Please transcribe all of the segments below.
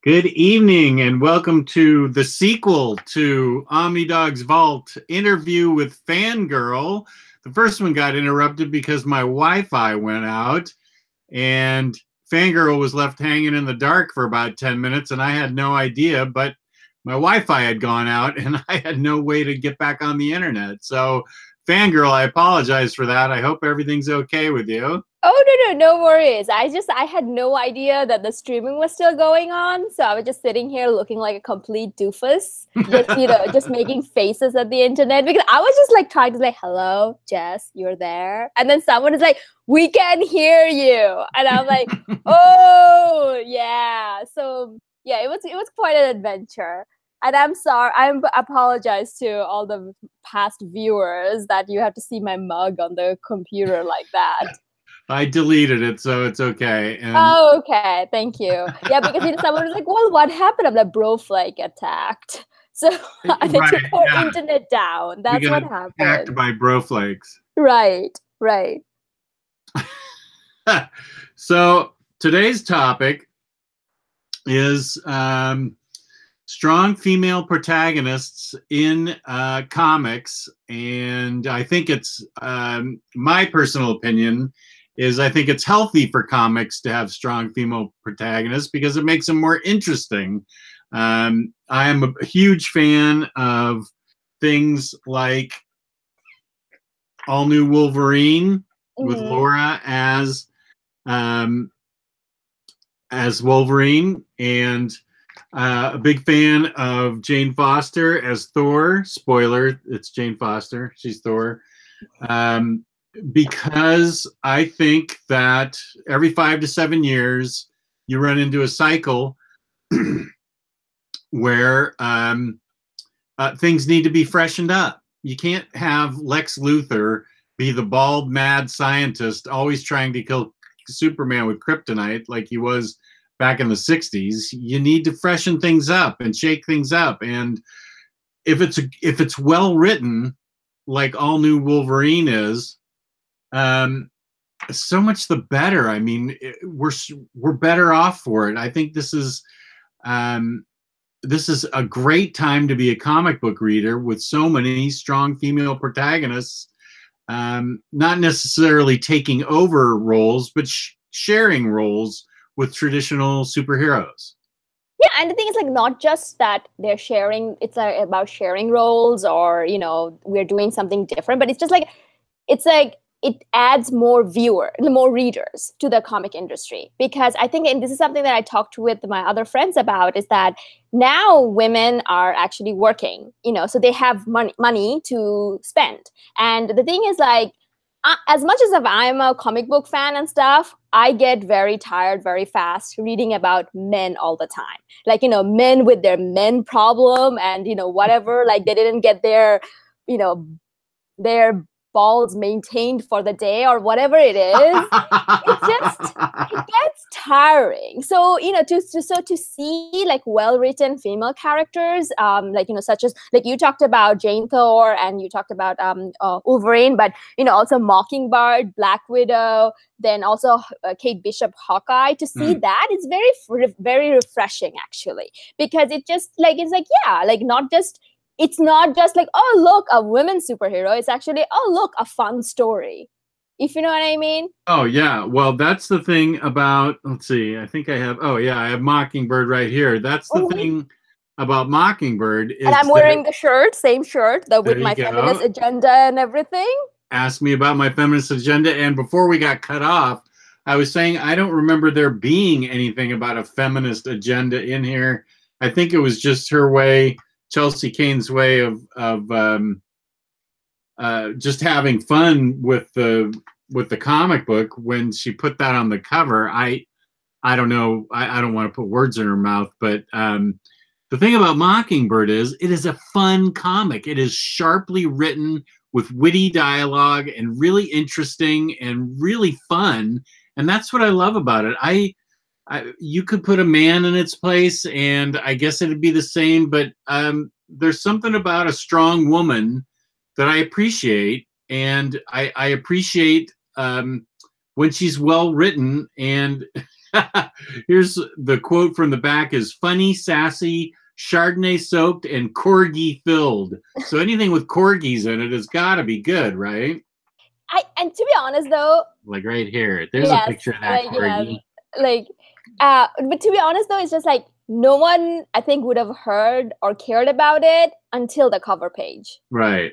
Good evening and welcome to the sequel to OmniDog's Vault interview with Fangirl. The first one got interrupted because my Wi-Fi went out and Fangirl was left hanging in the dark for about 10 minutes and I had no idea, but my Wi-Fi had gone out and I had no way to get back on the internet. So Fangirl, I apologize for that. I hope everything's okay with you. Oh, no worries. I had no idea that the streaming was still going on. So I was just sitting here looking like a complete doofus, just making faces at the internet because I was just like trying to say, hello, Jess, you're there. And then someone is like, we can hear you. And I'm like, oh, yeah. So yeah, it was quite an adventure. And I'm sorry, I apologize to all the past viewers that you have to see my mug on the computer like that. I deleted it, so it's okay. And oh, okay. Thank you. Yeah, because someone was like, well, what happened? I'm like, Broflake attacked. So they took our internet down. That's what happened. Attacked by Broflakes. Right. So today's topic is strong female protagonists in comics. And I think it's my personal opinion is I think it's healthy for comics to have strong female protagonists because it makes them more interesting. I am a huge fan of things like All New Wolverine with Laura as Wolverine, and a big fan of Jane Foster as Thor. Spoiler, it's Jane Foster. She's Thor. Because I think that every 5 to 7 years, you run into a cycle where things need to be freshened up. You can't have Lex Luthor be the bald, mad scientist always trying to kill Superman with kryptonite like he was back in the 60s. You need to freshen things up and shake things up. And if it's well written, like All New Wolverine is, so much the better. I mean, we're better off for it. I think this is a great time to be a comic book reader with so many strong female protagonists, not necessarily taking over roles, but sharing roles with traditional superheroes. Yeah, and the thing is, like, not just that they're sharing, it's about sharing roles or, we're doing something different, but it's just like, it adds more readers to the comic industry. Because I think, and this is something that I talked with my other friends about, is that now women are actually working, so they have money to spend. And the thing is, like, as much as if I'm a comic book fan and stuff, I get very tired very fast reading about men all the time. Like, men with their men problem and, whatever, like they didn't get their balls maintained for the day or whatever it is. It gets tiring. So, to see like well-written female characters, such as, like, you talked about Jane Thor and you talked about Wolverine, but, also Mockingbird, Black Widow, then also Kate Bishop, Hawkeye, to see that is very, very refreshing, actually, because it's not just like, oh, look, a women's superhero. It's actually, oh, look, a fun story. If you know what I mean? Oh, yeah. Well, that's the thing about, let's see, I think I have Mockingbird right here. That's the thing about Mockingbird. And I'm wearing the shirt, same shirt, with my feminist agenda and everything. Ask me about my feminist agenda. And before we got cut off, I was saying I don't remember there being anything about a feminist agenda in here. I think it was just her way, Chelsea Kane's way of just having fun with the comic book when she put that on the cover. I don't know. I don't want to put words in her mouth, but the thing about Mockingbird is it is a fun comic. It is sharply written with witty dialogue and really interesting and really fun. And that's what I love about it. You could put a man in its place and I guess it'd be the same, but there's something about a strong woman that I appreciate. And I appreciate when she's well written. And Here's the quote from the back is funny, sassy, Chardonnay soaked, and corgi filled. So anything with corgis in it has got to be good, right? And to be honest though, like right here, there's a picture of that corgi. But to be honest though, it's just like no one I think would have heard or cared about it until the cover page. Right.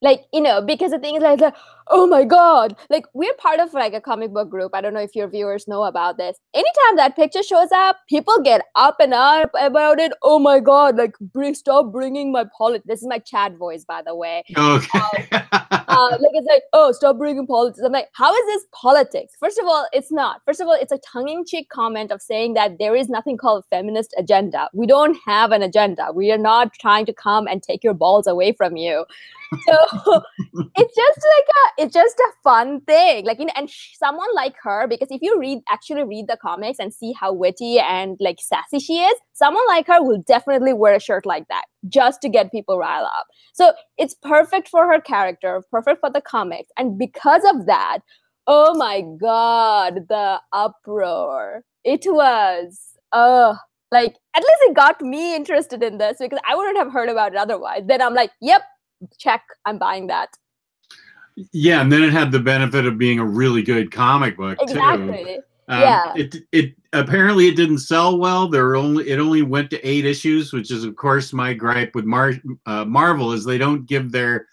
Like, you know, because the thing is like, oh my God, like we're part of like a comic book group. I don't know if your viewers know about this. Anytime that picture shows up, people get up and up about it. Oh my God, like stop bringing my politics. This is my chat voice, by the way. Okay. Like it's like, oh, stop bringing politics. I'm like, how is this politics? First of all, it's not. First of all, it's a tongue-in-cheek comment of saying that there is nothing called feminist agenda. We don't have an agenda. We are not trying to come and take your balls away from you. So it's just a fun thing, like, you know, and someone like her, because if you actually read the comics and see how witty and like sassy she is, someone like her will definitely wear a shirt like that just to get people riled up. So it's perfect for her character, perfect for the comics, and because of that, oh my God, the uproar! It was like at least it got me interested in this because I wouldn't have heard about it otherwise. Then I'm like, yep. Check, I'm buying that. Yeah, and then it had the benefit of being a really good comic book exactly. Too. Yeah. It apparently it didn't sell well. It only went to 8 issues, which is of course my gripe with Marvel is they don't give their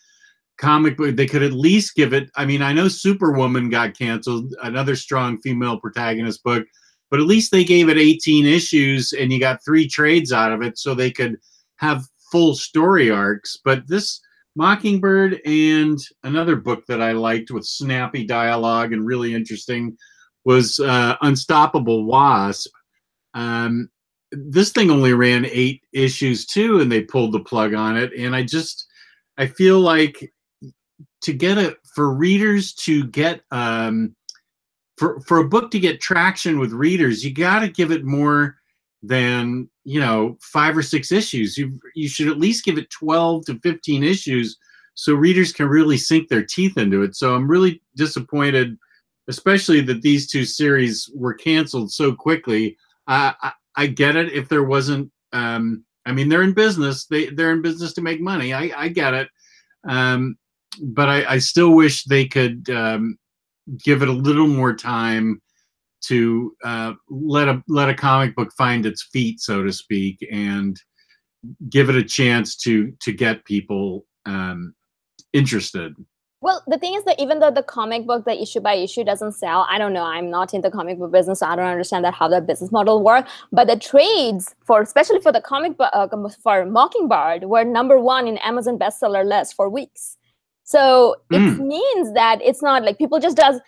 comic book. They could at least give it. I mean, I know Superwoman got canceled, another strong female protagonist book, but at least they gave it 18 issues, and you got 3 trades out of it, so they could have full story arcs. But this Mockingbird and another book that I liked with snappy dialogue and really interesting was Unstoppable Wasp. This thing only ran 8 issues too, and they pulled the plug on it. And I feel like for readers to get for a book to get traction with readers, you got to give it more than 5 or 6 issues. You should at least give it 12 to 15 issues so readers can really sink their teeth into it. So I'm really disappointed, especially that these 2 series were canceled so quickly. I get it if there wasn't. I mean, they're in business. They're in business to make money. I get it, but I still wish they could give it a little more time to let a comic book find its feet, so to speak, and give it a chance to get people interested. Well, the thing is that even though the comic book, the issue by issue doesn't sell, I don't know, I'm not in the comic book business, so I don't understand how that business model works. But the trades, especially for the comic book, for Mockingbird, were #1 in Amazon bestseller list for weeks. So it means that it's not like people just does,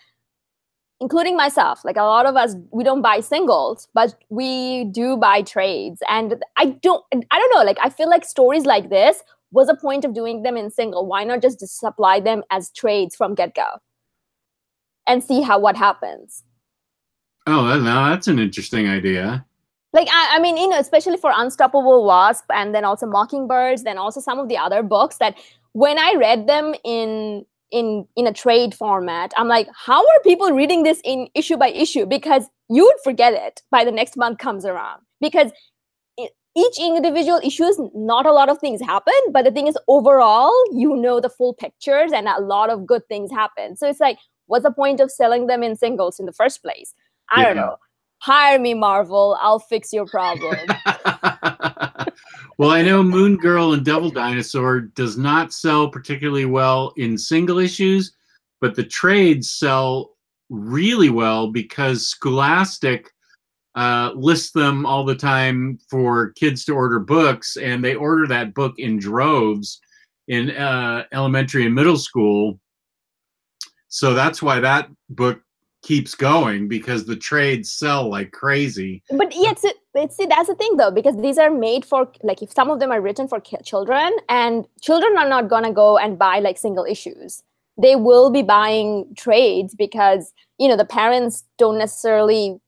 including myself, like a lot of us, we don't buy singles, but we do buy trades. And I don't know, like I feel like stories like this was a point of doing them in single. Why not just supply them as trades from get-go and see what happens? Oh, that's an interesting idea. Like, I mean, especially for Unstoppable Wasp and then also Mockingbirds, then also some of the other books that when I read them in a trade format, I'm like, how are people reading this in issue by issue? Because you would forget it by the next month comes around. Because each individual issues, not a lot of things happen, but the thing is overall, the full pictures and a lot of good things happen. So it's like, what's the point of selling them in singles in the first place? I don't know. Hire me, Marvel. I'll fix your problem. Well, I know Moon Girl and Devil Dinosaur does not sell particularly well in single issues, but the trades sell really well because Scholastic lists them all the time for kids to order books, and they order that book in droves in elementary and middle school. So that's why that book keeps going, because the trades sell like crazy. But yeah, see, that's the thing though, because these are made for, like, if some of them are written for children, and children are not gonna go and buy like single issues. They will be buying trades because the parents don't necessarily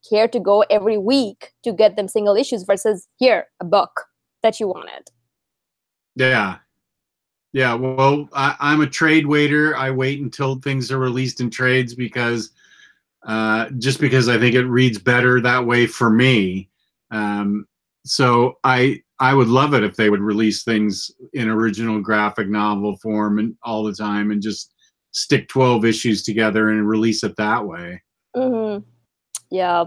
care to go every week to get them single issues versus here a book that you wanted. Yeah. Well, I'm a trade waiter. I wait until things are released in trades because just because I think it reads better that way for me. So I would love it if they would release things in original graphic novel form and all the time, and just stick 12 issues together and release it that way. Mm-hmm. Yeah.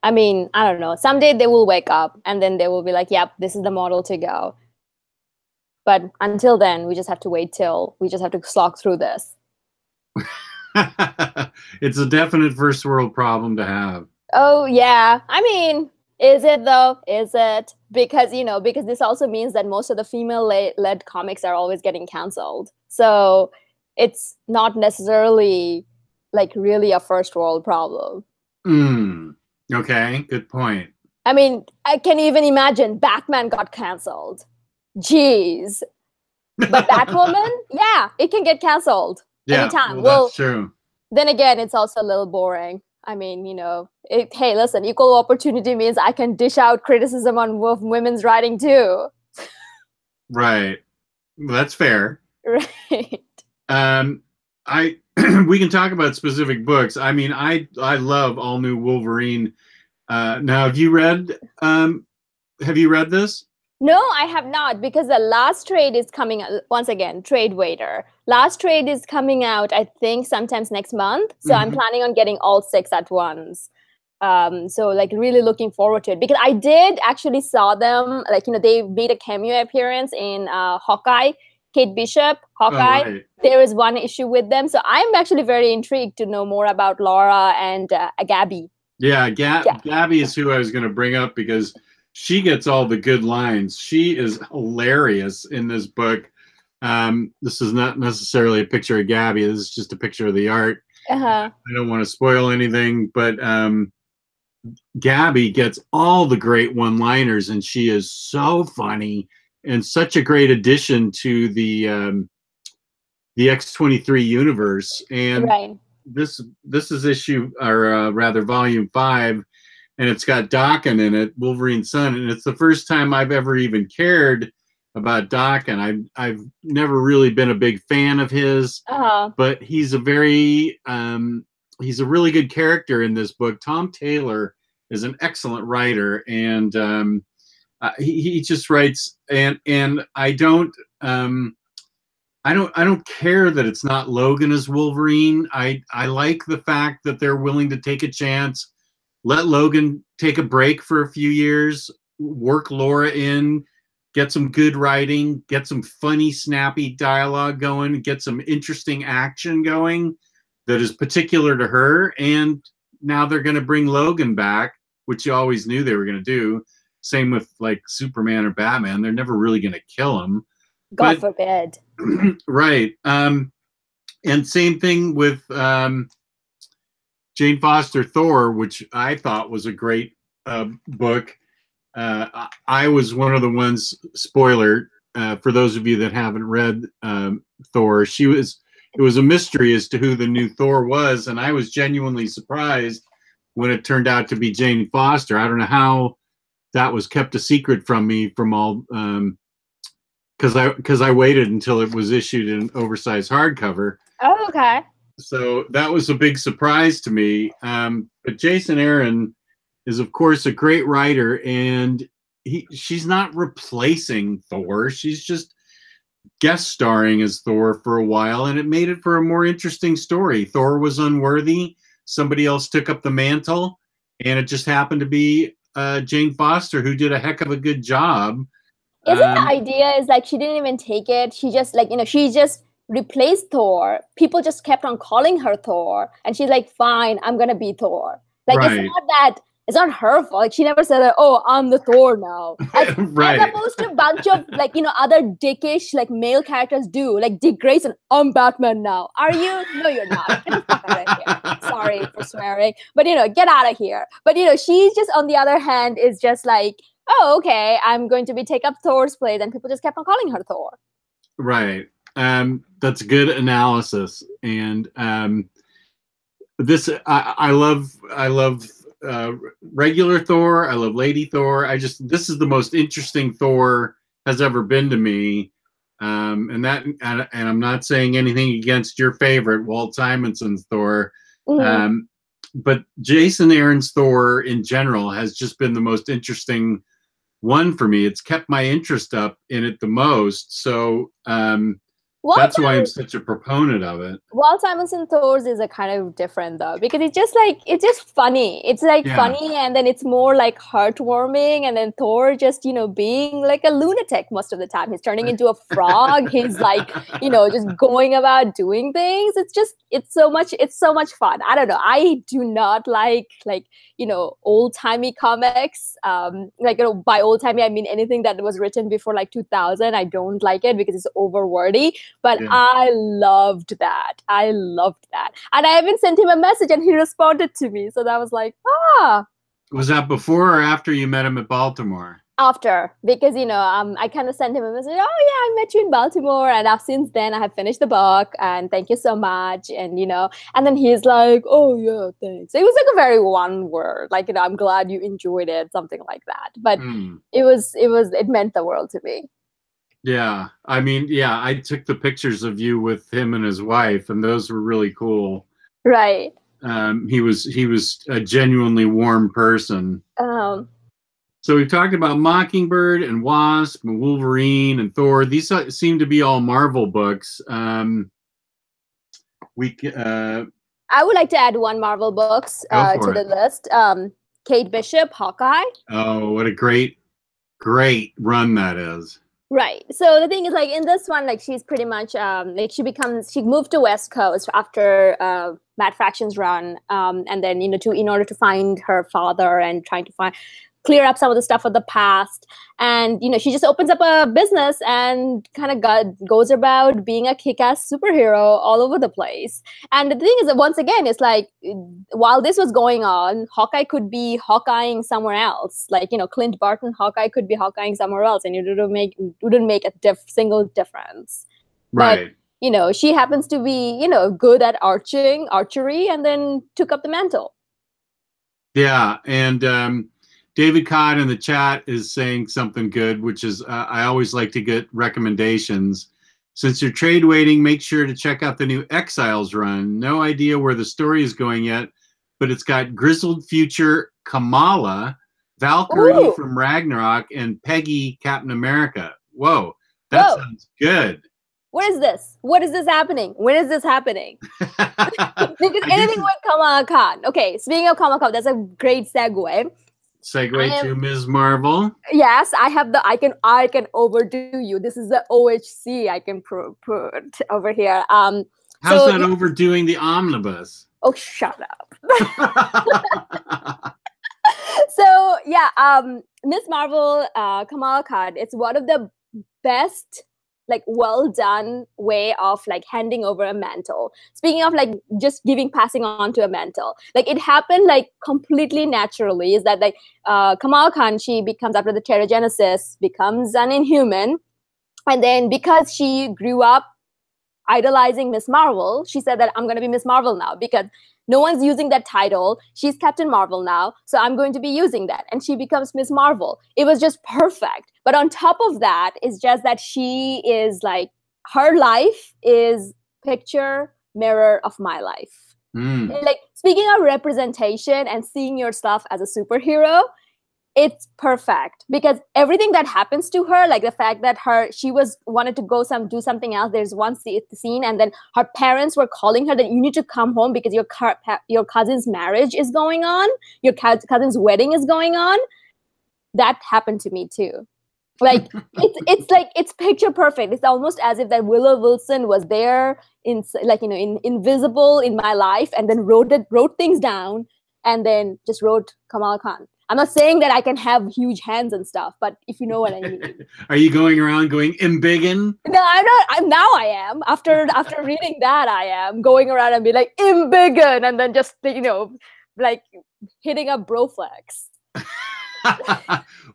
I mean, I don't know. Someday they will wake up and then they will be like, yep, this is the model to go. But until then, we just have to wait till we just have to slog through this. It's a definite first world problem to have. Oh, yeah. I mean, is it though? Is it? Because, because this also means that most of the female-led comics are always getting canceled. So it's not necessarily like really a first world problem. Okay, good point. I mean, I can even imagine Batman got canceled. Jeez. But Batwoman, yeah, it can get canceled anytime. Well, that's true. Then again, it's also a little boring. I mean, hey, listen, equal opportunity means I can dish out criticism on women's writing too. Right. Well, that's fair. Right. We can talk about specific books. I mean, I love All New Wolverine. Now, have you read this? No, I have not, because the last trade is coming out. Once again, trade waiter. Last trade is coming out, I think, sometimes next month. So I'm planning on getting all 6 at once. So like really looking forward to it, because I did actually saw them, like, they made a cameo appearance in Hawkeye, Kate Bishop, Hawkeye. Oh, right. There is one issue with them. So I'm actually very intrigued to know more about Laura and Gabby. Yeah, Gabby is who I was going to bring up, because she gets all the good lines. She is hilarious in this book. This is not necessarily a picture of Gabby. This is just a picture of the art. I don't want to spoil anything, but Gabby gets all the great one-liners, and she is so funny and such a great addition to the X-23 universe. And right. This is issue, or rather volume 5. And it's got Daken in it, Wolverine's son, and it's the first time I've ever even cared about Daken. I've never really been a big fan of his, but he's a really good character in this book. Tom Taylor is an excellent writer, and he just writes. And I don't care that it's not Logan as Wolverine. I like the fact that they're willing to take a chance. Let Logan take a break for a few years, work Laura in, get some good writing, get some funny, snappy dialogue going, get some interesting action going that is particular to her. And now they're going to bring Logan back, which you always knew they were going to do. Same with like Superman or Batman. They're never really going to kill him. God forbid. Right. And same thing with Jane Foster Thor, which I thought was a great book. I was one of the ones, spoiler, for those of you that haven't read Thor, it was a mystery as to who the new Thor was, and I was genuinely surprised when it turned out to be Jane Foster. I don't know how that was kept a secret from me from all, because I waited until it was issued in oversized hardcover. Oh, okay. So that was a big surprise to me. But Jason Aaron is, of course, a great writer, and she's not replacing Thor. She's just guest starring as Thor for a while, and it made it for a more interesting story. Thor was unworthy. Somebody else took up the mantle, and it just happened to be Jane Foster, who did a heck of a good job. Isn't the idea is like she didn't even take it? She just she just replaced Thor. People just kept on calling her Thor, and she's like, fine, I'm gonna be Thor. Like, right. It's not her fault. Like, she never said that, oh, I'm the Thor now. Right. As opposed to a bunch of other dickish male characters do, like Dick Grayson, I'm Batman now. Are you? No, you're not. Get the fuck out of here. Sorry for swearing, but get out of here. But she's just, on the other hand, is just like, oh, okay, I'm going to take up Thor's place, and people just kept on calling her Thor. Right. That's good analysis, and this I love regular Thor. I love Lady Thor. This is the most interesting Thor has ever been to me, and I'm not saying anything against your favorite Walt Simonson's Thor. but Jason Aaron's Thor in general has just been the most interesting one for me. It's kept my interest up in it the most. So that's why I'm such a proponent of it. Walt Simonson Thor's is a kind of different though, because it's just funny. It's like funny, and then it's more like heartwarming, and then Thor just, you know, being like a lunatic most of the time. He's turning into a frog. He's like, you know, just going about doing things. It's so much fun. I don't know. I do not like, you know, old-timey comics. Like, you know, by old-timey I mean anything that was written before like 2000. I don't like it because it's over-wordy. But I loved that. And I even sent him a message and he responded to me. So that was like, Was that before or after you met him at Baltimore? After, because, you know, I kind of sent him a message. Oh yeah, I met you in Baltimore, and since then I have finished the book, and thank you so much. And, you know, and then he's like, oh yeah, thanks. So it was like a very one word, like, you know, I'm glad you enjoyed it, something like that. But it meant the world to me. Yeah, I mean, yeah, I took the pictures of you with him and his wife, and those were really cool. Right. He was a genuinely warm person. So we've talked about Mockingbird and Wasp and Wolverine and Thor. These seem to be all Marvel books. I would like to add one Marvel books to the list. Kate Bishop, Hawkeye. Oh, what a great run that is. Right. So the thing is, like, in this one, like, she's pretty much like she moved to West Coast after Matt Fraction's run, and then, you know, in order to find her father and trying to clear up some of the stuff of the past. And, you know, she just opens up a business and kind of goes about being a kick-ass superhero all over the place. And the thing is that, once again, it's like, while this was going on, Hawkeye could be Hawkeyeing somewhere else. Like, you know, Clint Barton Hawkeye could be Hawkeyeing somewhere else, and it wouldn't make a single difference. Right. But, you know, she happens to be, you know, good at archery, and then took up the mantle. Yeah, and David Codd in the chat is saying something good, which is I always like to get recommendations. Since you're trade waiting, make sure to check out the new Exiles run. No idea where the story is going yet, but it's got grizzled future Kamala, Valkyrie from Ragnarok, and Peggy Captain America. Whoa, that sounds good. What is this? What is this happening? When is this happening? Because anything with Kamala Khan. Okay, speaking of Kamala Khan, that's a great segue. To Ms. Marvel. Yes, I can overdo you. This is the OHC I can put over here. How's that overdoing the omnibus? Oh, shut up. So yeah, Ms. Marvel, Kamala Khan, it's one of the best, like, well done way of, like, handing over a mantle. Speaking of, like, just passing on to a mantle, like, it happened, like, completely naturally. Is that, like, Kamala Khan, she becomes, after the Terrigenesis, becomes an Inhuman, and then because she grew up idolizing Miss Marvel, she said that I'm going to be Miss Marvel now because no one's using that title. She's Captain Marvel now, so I'm going to be using that. And she becomes Miss Marvel. It was just perfect. But on top of that, it's just that she is, like, her life is picture mirror of my life. And, like, speaking of representation and seeing yourself as a superhero, it's perfect because everything that happens to her, like the fact that she wanted to go do something else. There's one scene, and then her parents were calling her that you need to come home because your cousin's marriage is going on, your cousin's wedding is going on. That happened to me too. Like it's picture perfect. It's almost as if that Willow Wilson was there in invisible in my life, and then wrote things down, and then just wrote Kamala Khan. I'm not saying that I can have huge hands and stuff, but if you know what I mean. Are you going around going "Embiggen"? No, I'm not. Now I am. After reading that, I am going around and be like "Embiggen," and then just, you know, like hitting up Broflake.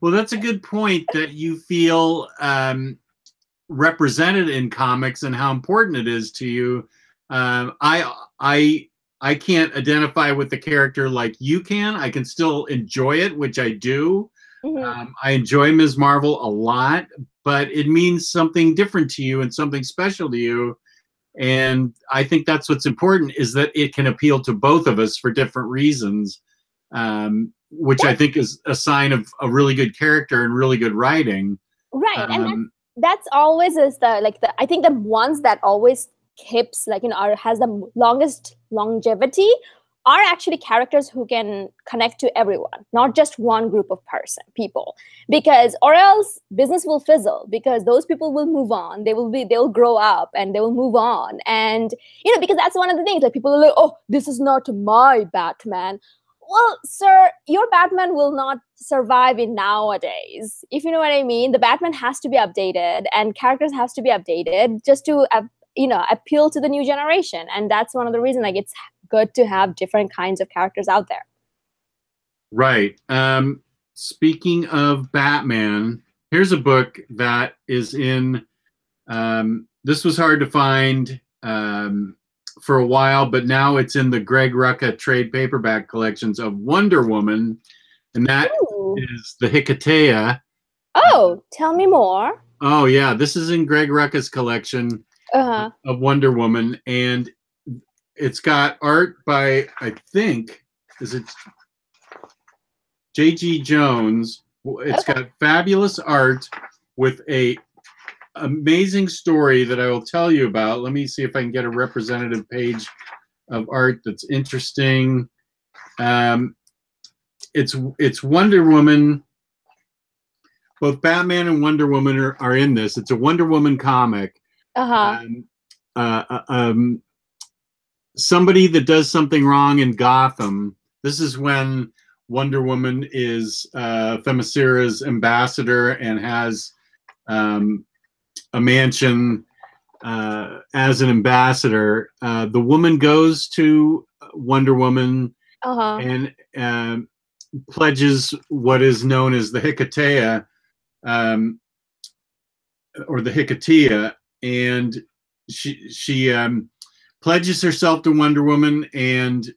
Well, that's a good point that you feel represented in comics and how important it is to you. I can't identify with the character like you can. I can still enjoy it, which I do. Mm-hmm. I enjoy Ms. Marvel a lot, but it means something different to you and something special to you And I think that's what's important, is that it can appeal to both of us for different reasons, which I think is a sign of a really good character and really good writing. Right. And that's always is I think the ones that always keeps has the longest longevity are actually characters who can connect to everyone, not just one group of people, because or else business will fizzle, because those people will move on. They'll grow up and they will move on. And, because that's one of the things, like people are like, oh, this is not my Batman. Well, sir, your Batman will not survive in nowadays. If you know what I mean, the Batman has to be updated and characters has to be updated just to, appeal to the new generation. And that's one of the reasons, like, it's good to have different kinds of characters out there. Right. Speaking of Batman, here's a book that is in, this was hard to find for a while, but now it's in the Greg Rucka trade paperback collections of Wonder Woman, and that is the Hikatea. Oh, tell me more. Oh, yeah. This is in Greg Rucka's collection of Wonder Woman, and it's got art by, I think, is it J.G. Jones? It's got fabulous art with a amazing story that I will tell you about. Let me see if I can get a representative page of art that's interesting. It's Wonder Woman. Both Batman and Wonder Woman are in this. It's a Wonder Woman comic. Somebody that does something wrong in Gotham. This is when Wonder Woman is Themyscira's ambassador and has a mansion as an ambassador. The woman goes to Wonder Woman and pledges what is known as the Hikatea, or the Hikatea, and she pledges herself to Wonder Woman, and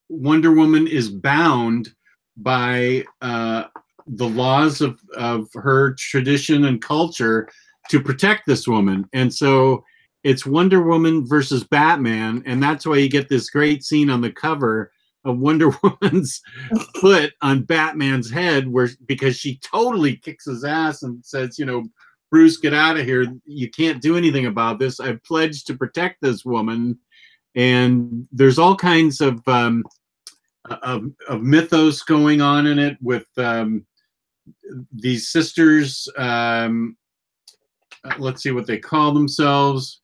Wonder Woman is bound by the laws of her tradition and culture to protect this woman. And so it's Wonder Woman versus Batman, and that's why you get this great scene on the cover of Wonder Woman's foot on Batman's head, because she totally kicks his ass and says, Bruce, get out of here. You can't do anything about this. I've pledged to protect this woman. And there's all kinds of mythos going on in it with these sisters. Let's see what they call themselves.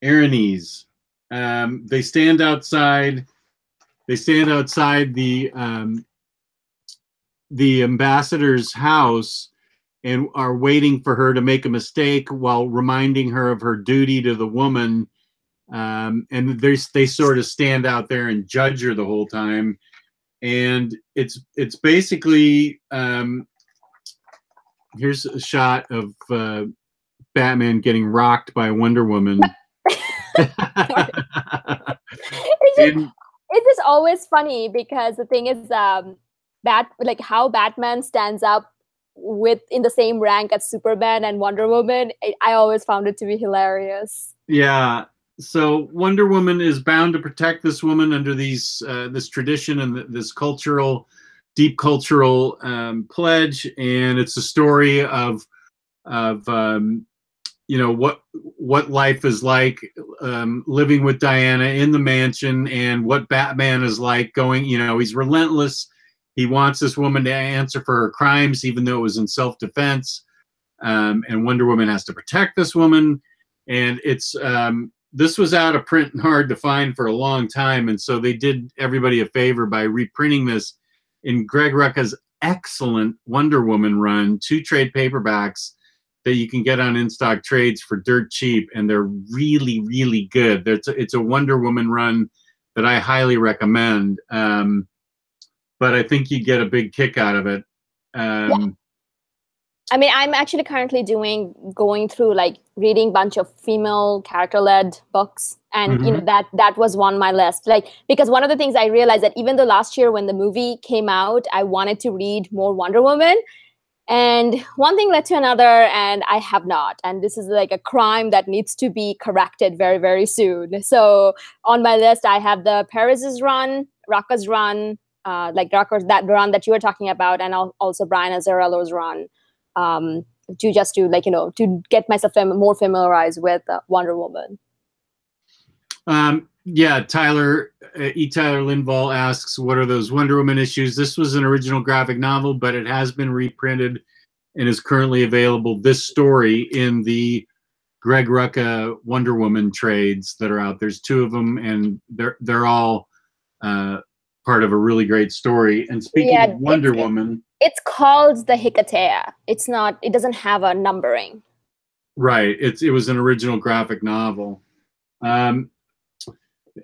Aranese. They stand outside. They stand outside the ambassador's house and are waiting for her to make a mistake while reminding her of her duty to the woman. And they sort of stand out there and judge her the whole time. And it's basically, here's a shot of Batman getting rocked by Wonder Woman. It's just always funny, because the thing is, how Batman stands up in the same rank as Superman and Wonder Woman. I always found it to be hilarious. Yeah. So Wonder Woman is bound to protect this woman under this tradition and this deep cultural pledge, and it's a story of what life is like living with Diana in the mansion, and what Batman is like going. He's relentless. He wants this woman to answer for her crimes, even though it was in self-defense. And Wonder Woman has to protect this woman. And it's this was out of print and hard to find for a long time. And so they did everybody a favor by reprinting this in Greg Rucka's excellent Wonder Woman run, 2 trade paperbacks that you can get on in-stock trades for dirt cheap. And they're really, really good. It's a Wonder Woman run that I highly recommend. But I think you get a big kick out of it. Yeah. I mean, I'm actually currently going through, reading a bunch of female character-led books. And, that was on my list. Because one of the things I realized that even though last year when the movie came out, I wanted to read more Wonder Woman, And one thing led to another, and I have not. And this is like a crime that needs to be corrected very, very soon. So on my list, I have the Paris's run, Raka's run, like Raka's, that run that you were talking about, and also Brian Azzarello's run, to just to like, to get myself more familiarized with Wonder Woman. Yeah, Tyler Lindvall asks, what are those Wonder Woman issues? This was an original graphic novel, but it has been reprinted and is currently available, this story, in the Greg Rucka Wonder Woman trades that are out. There's 2 of them, and they're all part of a really great story. And speaking of Wonder Woman... It's called the Hikatea. It's not, it doesn't have a numbering. Right. It was an original graphic novel.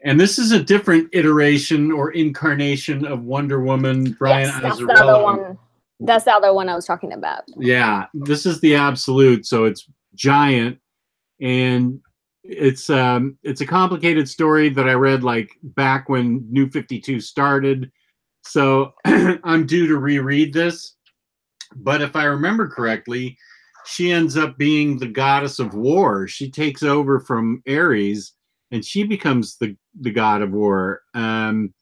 And this is a different iteration or incarnation of Wonder Woman. Brian that's the other one. That's the other one I was talking about. Yeah, this is the Absolute, so it's giant, and it's a complicated story that I read like back when New 52 started. So I'm due to reread this, but if I remember correctly, she ends up being the goddess of war. She takes over from Ares, and she becomes the god of war. And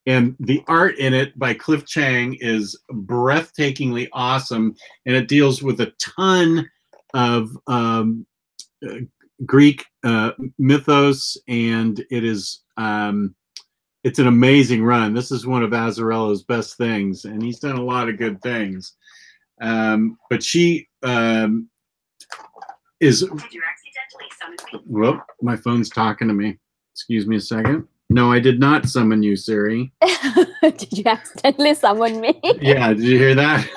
the art in it by Cliff Chang is breathtakingly awesome, and it deals with a ton of Greek mythos, and it is it's an amazing run. This is one of Azzarello's best things, and he's done a lot of good things. But she is... Did you accidentally summon me? Whoop, my phone's talking to me. Excuse me a second. No, I did not summon you, Siri. Did you accidentally summon me? Yeah, did you hear that?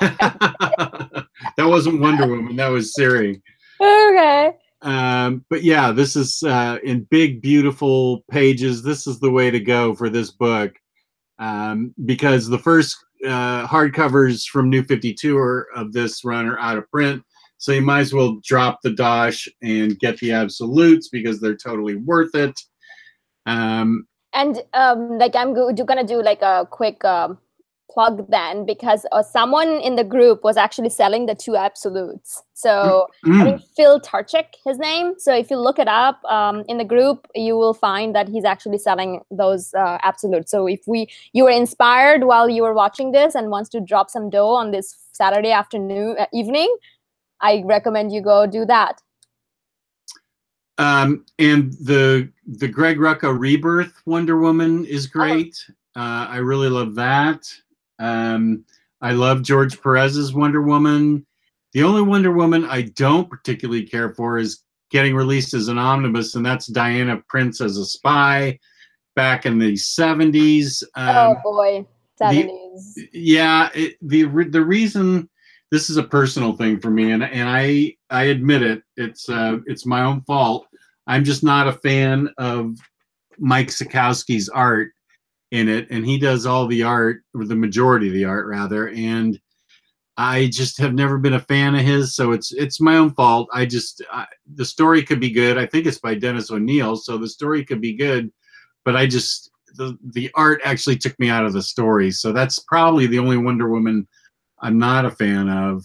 That wasn't Wonder Woman, that was Siri. Okay. But yeah, this is in big, beautiful pages. This is the way to go for this book, because the first hardcovers from New 52 of this run are out of print. So you might as well drop the dosh and get the Absolutes because they're totally worth it. Like I'm gonna do like a quick plug then, because someone in the group was actually selling the 2 Absolutes. So I think Phil Tarchik, his name. So if you look it up in the group, you will find that he's actually selling those Absolutes. So if you were inspired while you were watching this and wants to drop some dough on this Saturday evening, I recommend you go do that. And the Greg Rucka Rebirth Wonder Woman is great. I really love that. I love George Perez's Wonder Woman. The only Wonder Woman I don't particularly care for is getting released as an omnibus, and that's Diana Prince as a Spy back in the 70s. Oh boy, 70s. The reason, this is a personal thing for me, and I admit it. It's my own fault. I'm just not a fan of Mike Sikowski's art in it, and he does all the art, or the majority of the art rather, and I just have never been a fan of his, so it's my own fault. The story could be good. I think it's by Dennis O'Neil, so the story could be good, but the art actually took me out of the story. So that's probably the only Wonder Woman I'm not a fan of.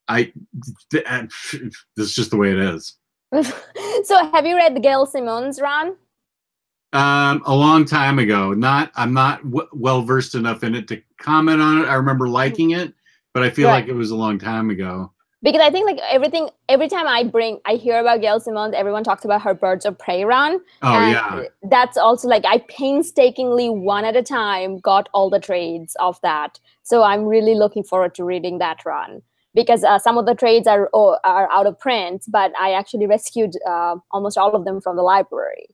This is just the way it is. So have you read the Gail Simmons run? A long time ago. I'm not well versed enough in it to comment on it. I remember liking it, but I feel like it was a long time ago. Because I think like every time I hear about Gail Simmons, everyone talks about her Birds of Prey run. Oh, and yeah. That's also like, I painstakingly, one at a time, got all the trades of that. So I'm really looking forward to reading that run. Because some of the trades are out of print, but I actually rescued almost all of them from the library.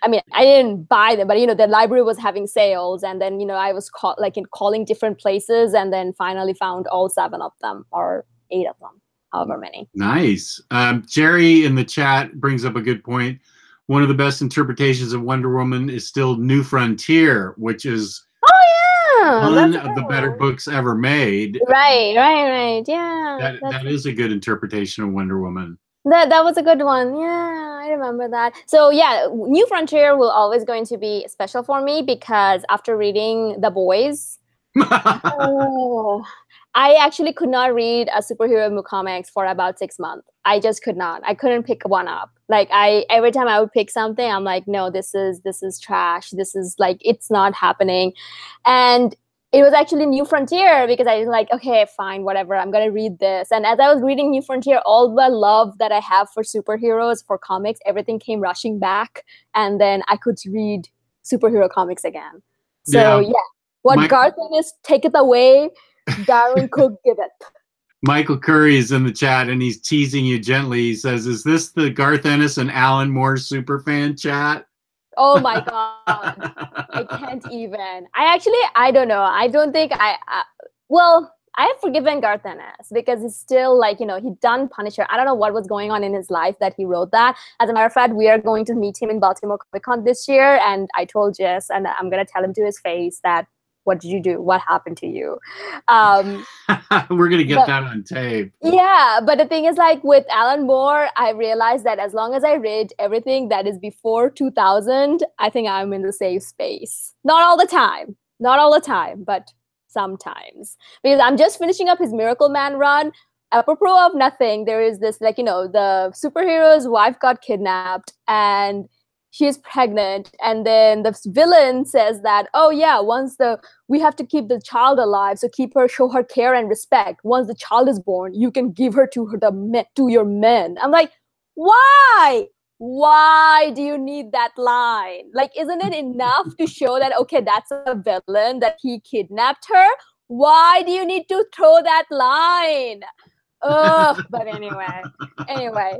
I mean, I didn't buy them, but the library was having sales, and then I was calling different places, and then finally found all 7 of them, or 8 of them, however many. Nice. Jerry in the chat brings up a good point. One of the best interpretations of Wonder Woman is still New Frontier, which is one of the better books ever made. Right. Yeah. That is a good interpretation of Wonder Woman. That was a good one. Yeah, I remember that. So yeah, New Frontier will always going to be special for me, because after reading The Boys, Oh, I actually could not read a superhero comics for about 6 months. I just could not. I couldn't pick one up. Like every time I would pick something, I'm like, no, this is trash. This is like, it's not happening. And it was actually New Frontier because I was like, okay, fine, whatever. I'm gonna read this. And as I was reading New Frontier, all the love that I have for superheroes, for comics, everything came rushing back, and then I could read superhero comics again. So yeah. What Garth Ennis taketh away, Darren Cook giveth. Michael Curry is in the chat and he's teasing you gently. He says, "Is this the Garth Ennis and Alan Moore superfan chat?" Oh my god, I can't even. I don't know. I don't think well, I have forgiven Garth Ennis because he's still like, he'd done Punisher. I don't know what was going on in his life that he wrote that. As a matter of fact, we are going to meet him in Baltimore Comic Con this year, and I told Jess, and I'm gonna tell him to his face that, what did you do? What happened to you? We're going to get that on tape. Yeah, but the thing is, like with Alan Moore, I realized that as long as I read everything that is before 2000, I think I'm in the safe space. Not all the time, but sometimes. Because I'm just finishing up his Miracle Man run. Apropos of nothing, there is this, like, the superhero's wife got kidnapped and she's pregnant, and then the villain says that, oh yeah, we have to keep the child alive, so show her care and respect. Once the child is born, you can give her to your men. I'm like, why do you need that line? Like, isn't it enough to show that, okay, that's a villain, that he kidnapped her? Why do you need to throw that line? Oh, but anyway,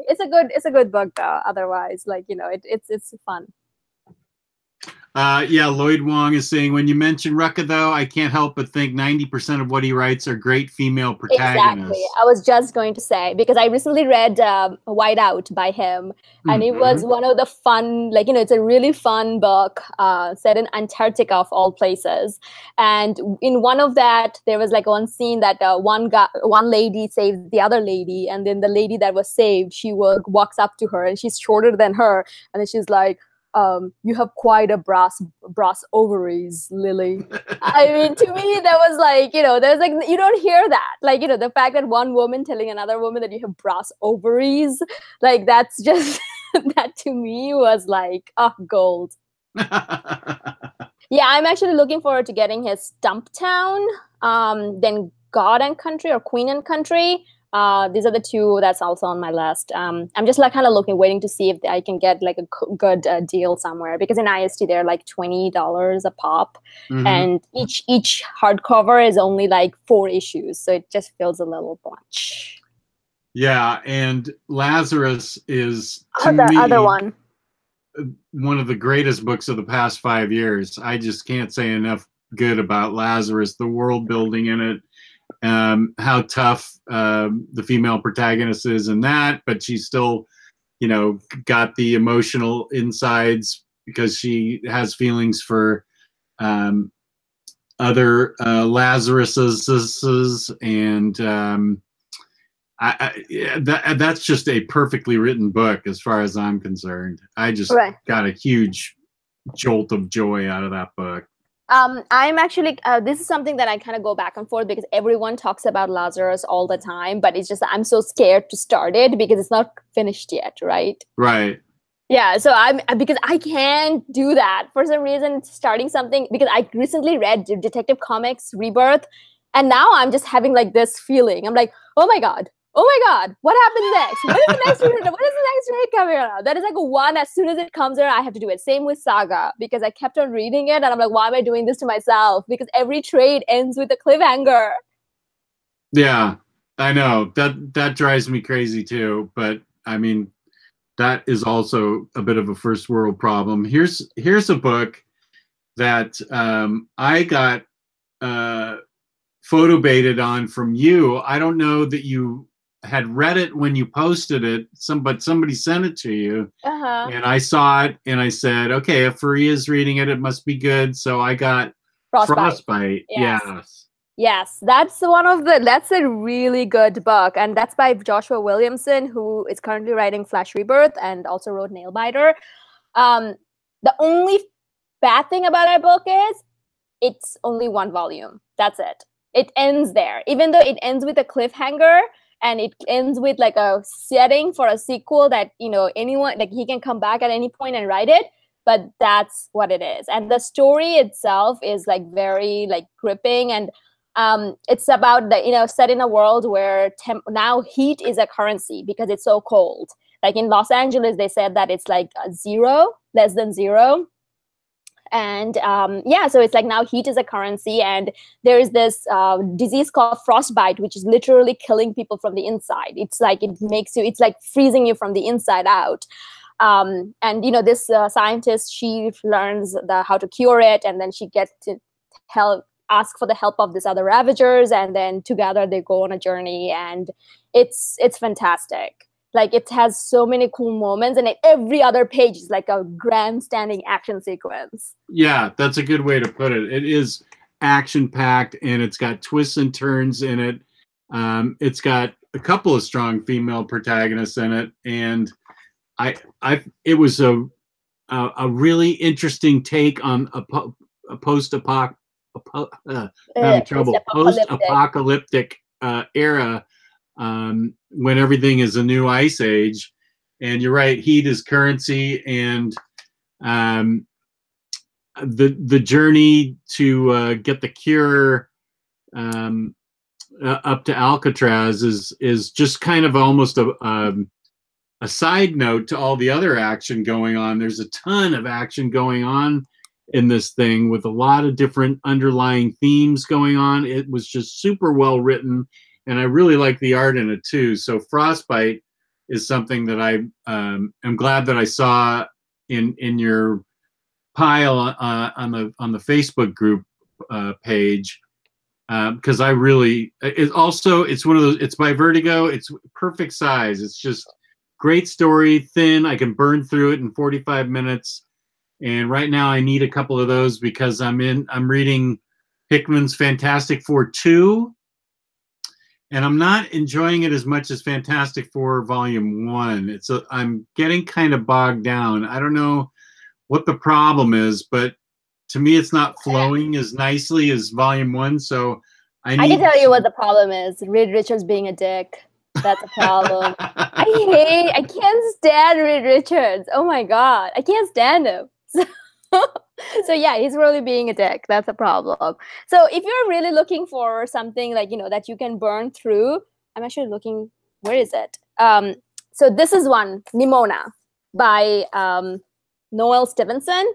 it's a good book though. Otherwise, like, it's fun. Yeah, Lloyd Wong is saying, when you mention Rucka, though, I can't help but think 90% of what he writes are great female protagonists. Exactly. I was just going to say, because I recently read White Out by him, and it was one of the fun, like, it's a really fun book set in Antarctica of all places. And in one of that, there was like one scene that one lady saves the other lady, and then the lady that was saved, she walks up to her, and she's shorter than her, and then she's like, you have quite a brass ovaries, Lily. I mean, to me, that was like, there's like, you don't hear that. Like, the fact that one woman telling another woman that you have brass ovaries, like, that's just, that to me was like, gold. Yeah, I'm actually looking forward to getting his Stumptown, then God and Country or Queen and Country. These are the two that's also on my list. I'm just like kind of waiting to see if I can get like a good deal somewhere, because in IST they're like $20 a pop, and each hardcover is only like 4 issues, so it just feels a little much. Yeah, and Lazarus is other one of the greatest books of the past 5 years. I just can't say enough good about Lazarus, the world building in it. How tough the female protagonist is in that, but she's still, got the emotional insides because she has feelings for other Lazaruses, and that's just a perfectly written book as far as I'm concerned. I just got a huge jolt of joy out of that book. I'm actually, this is something that I kind of go back and forth, because everyone talks about Lazarus all the time, but it's just, I'm so scared to start it because it's not finished yet, right? Right. Yeah, so because I can't do that for some reason, starting something, because I recently read Detective Comics Rebirth, and now I'm just having like this feeling. I'm like, oh my God, what happens next? What is the next raid coming out? That is like one, as soon as it comes out, I have to do it. Same with Saga, because I kept on reading it, and I'm like, why am I doing this to myself? Because every trade ends with a cliffhanger. Yeah, I know. That drives me crazy too. But I mean, that is also a bit of a first world problem. Here's a book that I got photo baited on from you. I don't know that you had read it when you posted it, but somebody sent it to you, and I saw it, and I said, okay, if Faria's reading it, it must be good. So I got Frostbite. Yes, that's a really good book, and that's by Joshua Williamson, who is currently writing Flash Rebirth and also wrote Nailbiter. The only bad thing about that book is it's only one volume. That's it. It ends there, even though it ends with a cliffhanger and it ends with like a setting for a sequel that, you know, anyone, like he can come back at any point and write it, but that's what it is. And the story itself is like very like gripping, and it's about the, you know, set in a world where now heat is a currency because it's so cold. Like in Los Angeles, they said that it's like zero, less than zero. And yeah, so it's like now heat is a currency, and there is this disease called frostbite, which is literally killing people from the inside. It's like it makes you, it's like freezing you from the inside out. And you know, this scientist, she learns how to cure it, and then she gets to ask for the help of these other ravagers, and then together they go on a journey, and it's fantastic. Like it has so many cool moments, and every other page is like a grandstanding action sequence. Yeah, that's a good way to put it. It is action-packed, and it's got twists and turns in it. It's got a couple of strong female protagonists in it, and it was a really interesting take on a post-apocalyptic era. When everything is a new ice age, and you're right, heat is currency, and the journey to get the cure up to Alcatraz is just kind of almost a side note to all the other action going on. There's a ton of action going on in this thing with a lot of different underlying themes going on. It was just super well written. And I really like the art in it too. So Frostbite is something that I am glad that I saw in your pile on the Facebook group page, because I really, it's one of those. It's by Vertigo. It's perfect size. It's just great story, thin. I can burn through it in 45 minutes. And right now I need a couple of those because I'm reading Hickman's Fantastic Four 2. And I'm not enjoying it as much as Fantastic Four Volume 1. I'm getting kind of bogged down. I don't know what the problem is, but to me it's not flowing as nicely as Volume 1. So I can tell you what the problem is. Reed Richards being a dick. That's a problem. I can't stand Reed Richards. Oh my God. I can't stand him. So yeah, he's really being a dick. That's a problem. So if you're really looking for something like, you know, that you can burn through, I'm actually looking, where is it? So this is one, Nimona by Noelle Stevenson.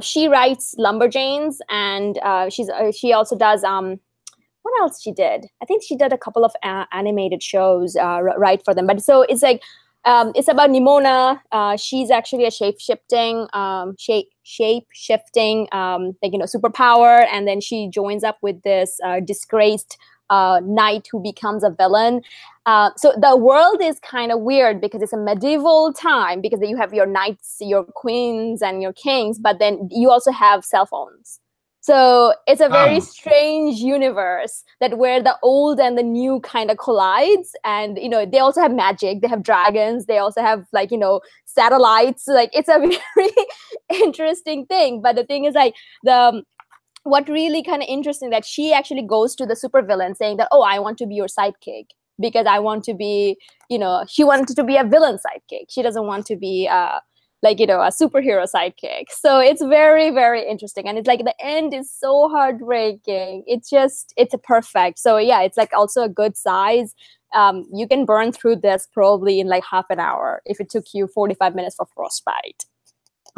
She writes Lumberjanes, and she also does, what else she did? I think she did a couple of animated shows right for them. But so it's like, it's about Nimona. She's actually a shape-shifting, like, you know, superpower, and then she joins up with this disgraced knight who becomes a villain. So the world is kind of weird because it's a medieval time, because you have your knights, your queens, and your kings, but then you also have cell phones. So it's a very strange universe that where the old and the new kind of collides. And, you know, they also have magic. They have dragons. They also have, like, you know, satellites. Like, it's a very interesting thing. But the thing is, like, what really kind of interesting that she actually goes to the supervillain saying that, oh, I want to be your sidekick because I want to be, you know, she wanted to be a villain sidekick. She doesn't want to be like, you know, a superhero sidekick. So it's very, very interesting. And it's like the end is so heartbreaking. It's a perfect. So yeah, it's like also a good size. You can burn through this probably in like half an hour if it took you 45 minutes for Frostbite.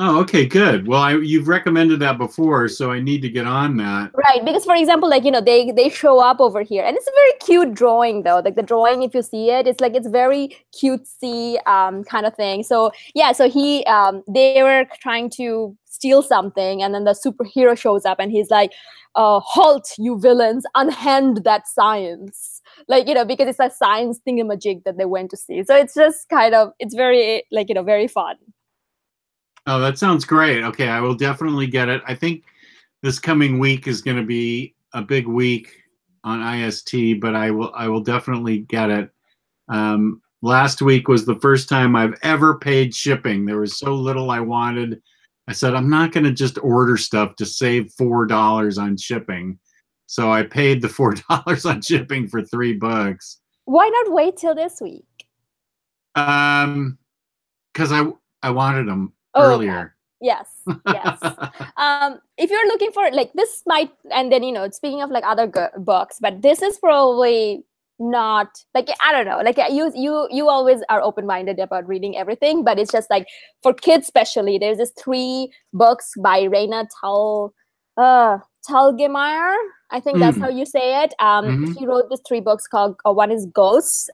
Oh, okay, good. Well, you've recommended that before, so I need to get on that. Right, because for example, like, you know, they show up over here, and it's a very cute drawing though. Like the drawing, if you see it, it's like it's very cutesy kind of thing. So yeah, so they were trying to steal something, and then the superhero shows up, and he's like, "Halt, you villains! Unhand that science!" Like, you know, because it's a science thingamajig that they went to see. So it's just kind of, it's very, like, you know, very fun. Oh, that sounds great. Okay, I will definitely get it. I think this coming week is going to be a big week on IST, but I will definitely get it. Last week was the first time I've ever paid shipping. There was so little I wanted, I said, I'm not going to just order stuff to save $4 on shipping. So I paid the $4 on shipping for $3. Why not wait till this week? Because I wanted them Okay. earlier. Yes, yes. If you're looking for like this might, and then speaking of like other books, but this is probably not like, I don't know, like you always are open-minded about reading everything, but it's just like for kids especially, there's this 3 books by Raina Telgemeier. I think that's how you say it. He wrote these 3 books called one is Ghosts,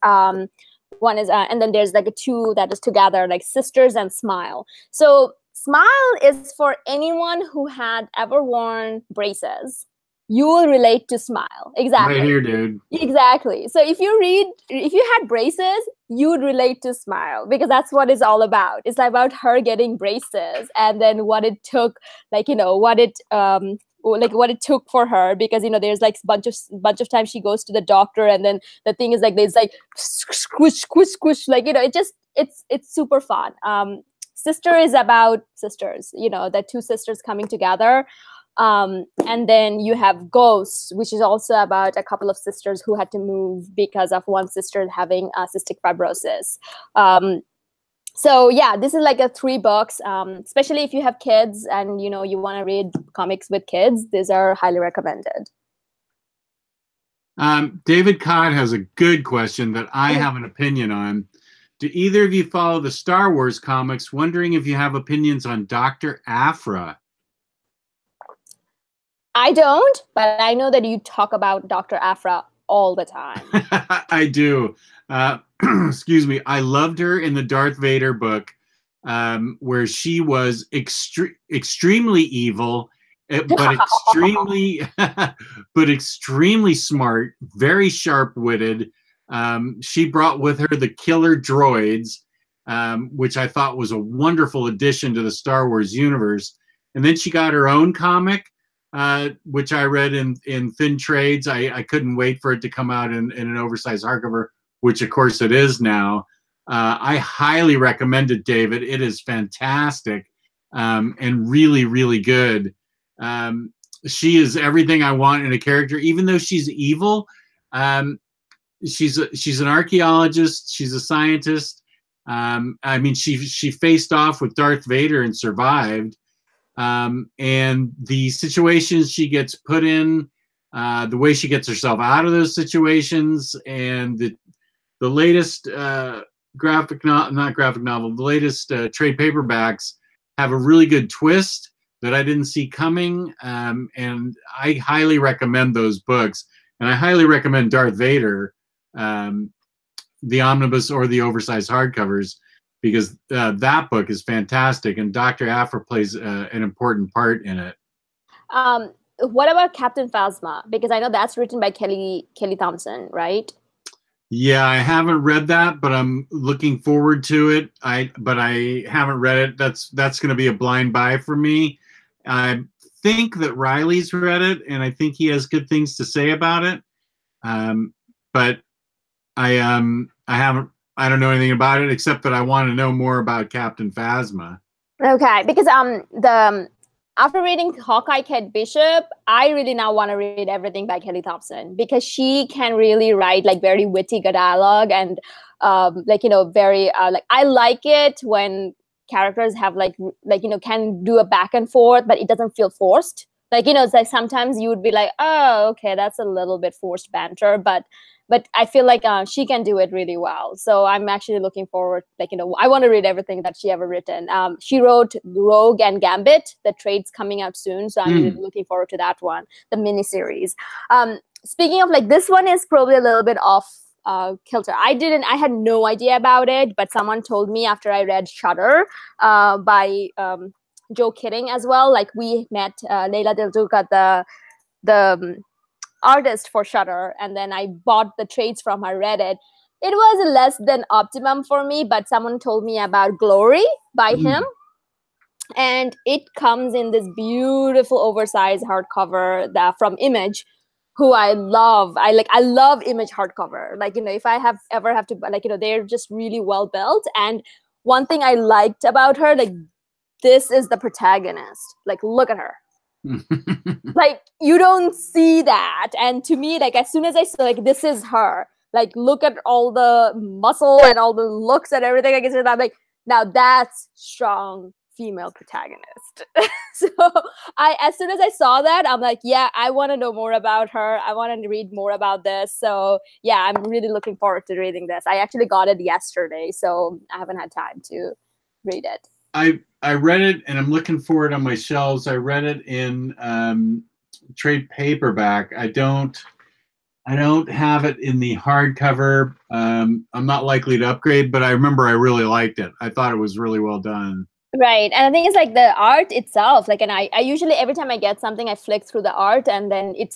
one is and then there's like a 2 that is together, like Sisters and Smile. So Smile is for anyone who had ever worn braces. You will relate to Smile. Exactly. Right here, dude. Exactly. So if you had braces, you'd relate to Smile, because that's what it's all about. It's about her getting braces and then what it took, like, what it took for her, because there's like bunch of times she goes to the doctor, and then the thing is like there's like squish squish squish, like it's super fun. Sister is about sisters, the 2 sisters coming together. And then you have Ghosts, which is also about a couple of sisters who had to move because of one sister having cystic fibrosis. So yeah, this is like a 3 books, especially if you have kids and you want to read comics with kids. These are highly recommended. David Codd has a good question that I have an opinion on. Do either of you follow the Star Wars comics? Wondering if you have opinions on Dr. Aphra. I don't, but I know that you talk about Dr. Aphra all the time. I do. Excuse me. I loved her in the Darth Vader book, where she was extremely evil, but extremely smart, very sharp-witted. She brought with her the killer droids, which I thought was a wonderful addition to the Star Wars universe. And then she got her own comic, which I read in thin trades. I couldn't wait for it to come out in an oversized hardcover, which of course it is now. I highly recommend it, David. It is fantastic, and really, really good. She is everything I want in a character, even though she's evil. She's an archaeologist. She's a scientist. I mean, she faced off with Darth Vader and survived. And the situations she gets put in, the way she gets herself out of those situations, and the latest not graphic novel, the latest trade paperbacks have a really good twist that I didn't see coming. And I highly recommend those books, and I highly recommend Darth Vader, the omnibus or the oversized hardcovers, because that book is fantastic, and Dr. Aphra plays an important part in it. What about Captain Phasma? Because I know that's written by Kelly Thompson, right? Yeah, I haven't read that, but I'm looking forward to it. But I haven't read it. That's going to be a blind buy for me. I think that Riley's read it, and I think he has good things to say about it. But I haven't. I don't know anything about it except that I want to know more about Captain Phasma. Okay, because after reading Hawkeye Kate Bishop, I really now want to read everything by Kelly Thompson, because she can really write like very witty dialogue, and very like, I like it when characters have like can do a back and forth, but it doesn't feel forced. Like, it's like sometimes you would be like, oh, okay, that's a little bit forced banter, but I feel like she can do it really well. So I'm actually looking forward, I want to read everything that she ever written. She wrote Rogue and Gambit. The trade's coming out soon, so I'm really looking forward to that one, the miniseries. Speaking of, like, this one is probably a little bit off kilter. I had no idea about it, but someone told me after I read Shudder by Joe Kidding as well. Like, we met Leila Del Duca, the artist for Shudder, and then I bought the trades from her, read it. It was less than optimum for me, but someone told me about Glory by him, and it comes in this beautiful oversized hardcover from Image, who I love. I love Image hardcover. Like, if I ever have to, they're just really well built. And one thing I liked about her, like, this is the protagonist. Like, look at her. Like, you don't see that. And to me, like, as soon as I saw, like, this is her, like, look at all the muscle and all the looks and everything. I guess I'm like, now that's strong female protagonist. So as soon as I saw that, I'm like, yeah, I want to know more about her. I want to read more about this. So yeah, I'm really looking forward to reading this. I actually got it yesterday, so I haven't had time to read it. I read it, and I'm looking for it on my shelves. I read it in trade paperback. I don't have it in the hardcover. I'm not likely to upgrade, but I remember I really liked it. I thought it was really well done. Right. And I think it's like the art itself, like, and I usually, every time I get something, I flick through the art, and then it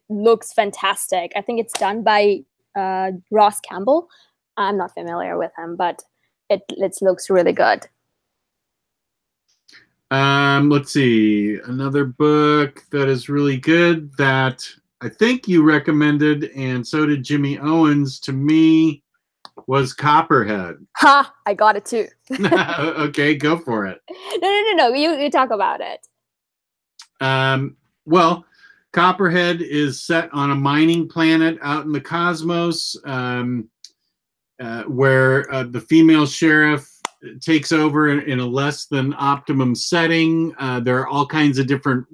looks fantastic. I think it's done by Ross Campbell. I'm not familiar with him, but it looks really good. Let's see. Another book that is really good that I think you recommended, and so did Jimmy Owens, to me, was Copperhead. Ha! I got it too. Okay, go for it. No. You talk about it. Well, Copperhead is set on a mining planet out in the cosmos, where the female sheriff takes over in a less than optimum setting. There are all kinds of different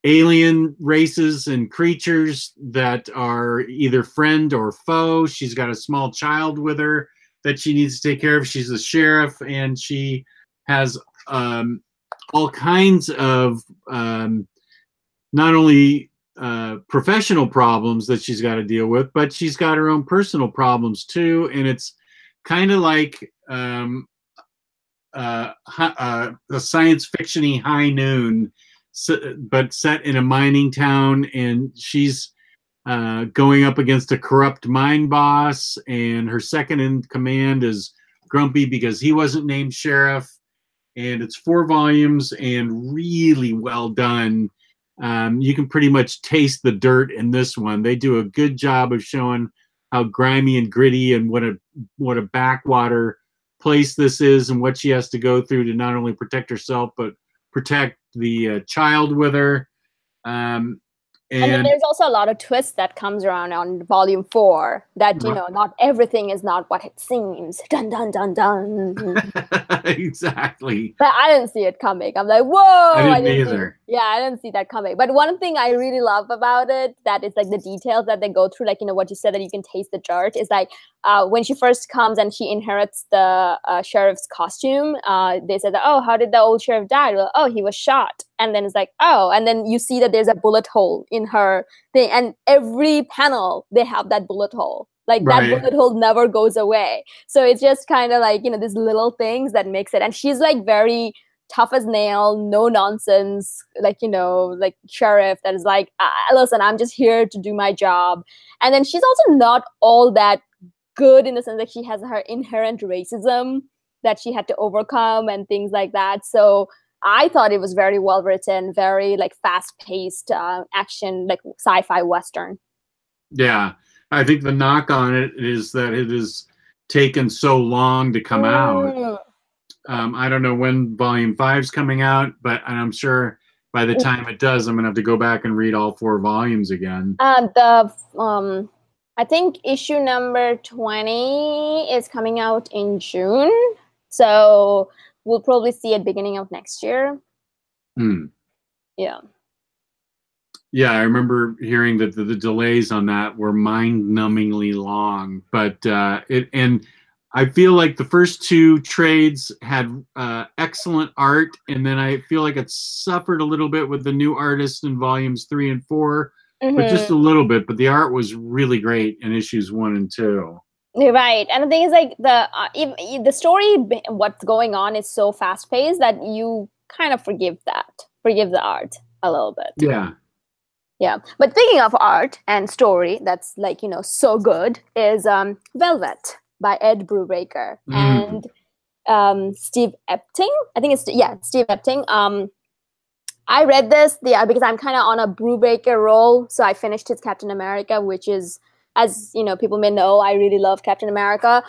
alien races and creatures that are either friend or foe. She's got a small child with her that she needs to take care of. She's a sheriff, and she has all kinds of not only professional problems that she's got to deal with, but she's got her own personal problems too. And it's kind of like a science fiction-y High Noon, but set in a mining town, and she's going up against a corrupt mine boss, and her second in command is grumpy because he wasn't named sheriff. And it's 4 volumes and really well done. You can pretty much taste the dirt in this one. They do a good job of showing how grimy and gritty and what a backwater place this is, and what she has to go through to not only protect herself but protect the child with her. And then there's also a lot of twists that comes around on volume 4 that, you know, not everything is not what it seems. Dun, dun, dun, dun. Exactly. But I didn't see it coming. I'm like, whoa. I didn't either. I didn't see that coming. But one thing I really love about it, that is like the details that they go through, like, you know, what you said, that you can taste the dirt, is like when she first comes and she inherits the sheriff's costume, they said, oh, how did the old sheriff die? Well, oh, he was shot. And then it's like, oh, and then you see that there's a bullet hole in her thing. And every panel, they have that bullet hole. Like, that bullet hole never goes away. So it's just kind of like, you know, these little things that makes it. And she's like very tough as nail, no nonsense, like, you know, like sheriff that is like, listen, I'm just here to do my job. And then she's also not all that good, in the sense that she has her inherent racism that she had to overcome and things like that. So I thought it was very well written, very like fast-paced action, like sci-fi Western. Yeah, I think the knock on it is that it has taken so long to come out. I don't know when volume 5's coming out, but I'm sure by the time it does, I'm gonna have to go back and read all 4 volumes again. I think issue number 20 is coming out in June, so we'll probably see it beginning of next year. Yeah. Yeah, I remember hearing that the delays on that were mind-numbingly long, but and I feel like the first 2 trades had excellent art, and then I feel like it suffered a little bit with the new artist in volumes 3 and 4, but just a little bit. But the art was really great in issues 1 and 2. Right, and the thing is, like, the story, what's going on is so fast paced that you kind of forgive the art a little bit. Yeah. But speaking of art and story, that's like, you know, so good, is Velvet by Ed Brubaker and Steve Epting. I think it's Steve Epting. I read this because I'm kind of on a Brubaker roll, so I finished his Captain America, which is as you know, people may know, I really love Captain America.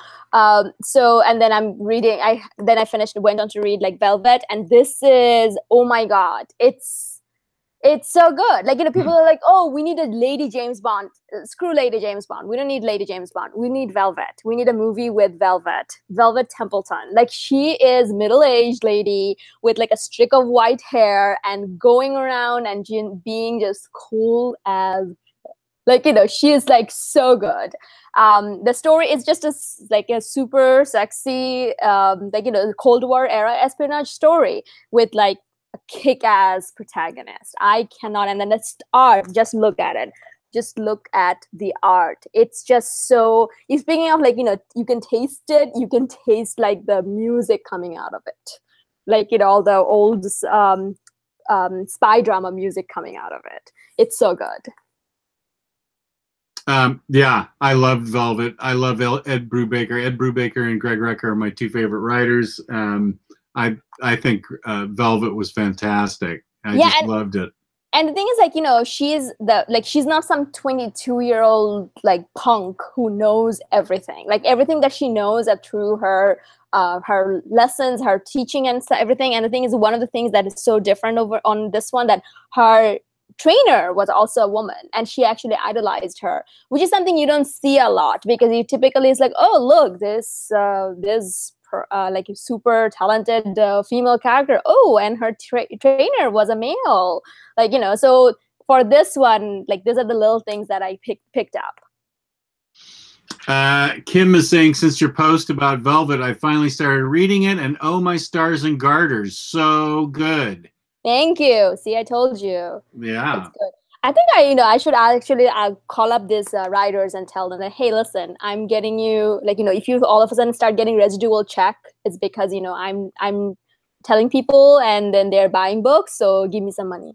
So, and then I'm reading. Then I went on to read like Velvet, and this is, oh my god, it's so good. Like, you know, people are like, oh, we need a Lady James Bond. Screw Lady James Bond. We don't need Lady James Bond. We need Velvet. We need a movie with Velvet Templeton. Like, she is middle-aged lady with like a streak of white hair and going around and being just cool as, like, you know, she is like so good. The story is just like a super sexy, like, you know, Cold War era espionage story with like a kick-ass protagonist. I cannot. And then the art, just look at it. Just look at the art. It's just so, speaking of, like, you know, you can taste it. You can taste like the music coming out of it. Like, you know, all the old spy drama music coming out of it. It's so good. Yeah, I loved Velvet. I love Ed Brubaker. Ed Brubaker and Greg Rucka are my two favorite writers. I think Velvet was fantastic. I just loved it. And the thing is, like, you know, she's not some 22-year-old like punk who knows everything. Like, everything that she knows through her lessons, her teaching, and everything. And the thing is, one of the things that is so different over on this one, that her trainer was also a woman, and she actually idolized her, which is something you don't see a lot, because you typically, it's like, oh, look, this like a super talented female character. Oh, and her trainer was a male. Like, you know, so for this one, like, these are the little things that I picked up. Kim is saying, since your post about Velvet, I finally started reading it, and oh, my stars and garters, so good. Thank you. See, I told you. Yeah. It's good. I think I should actually call up these writers and tell them that, hey, listen, I'm getting you, like, you know, if you all of a sudden start getting residual check, it's because, you know, I'm telling people and then they're buying books, so give me some money.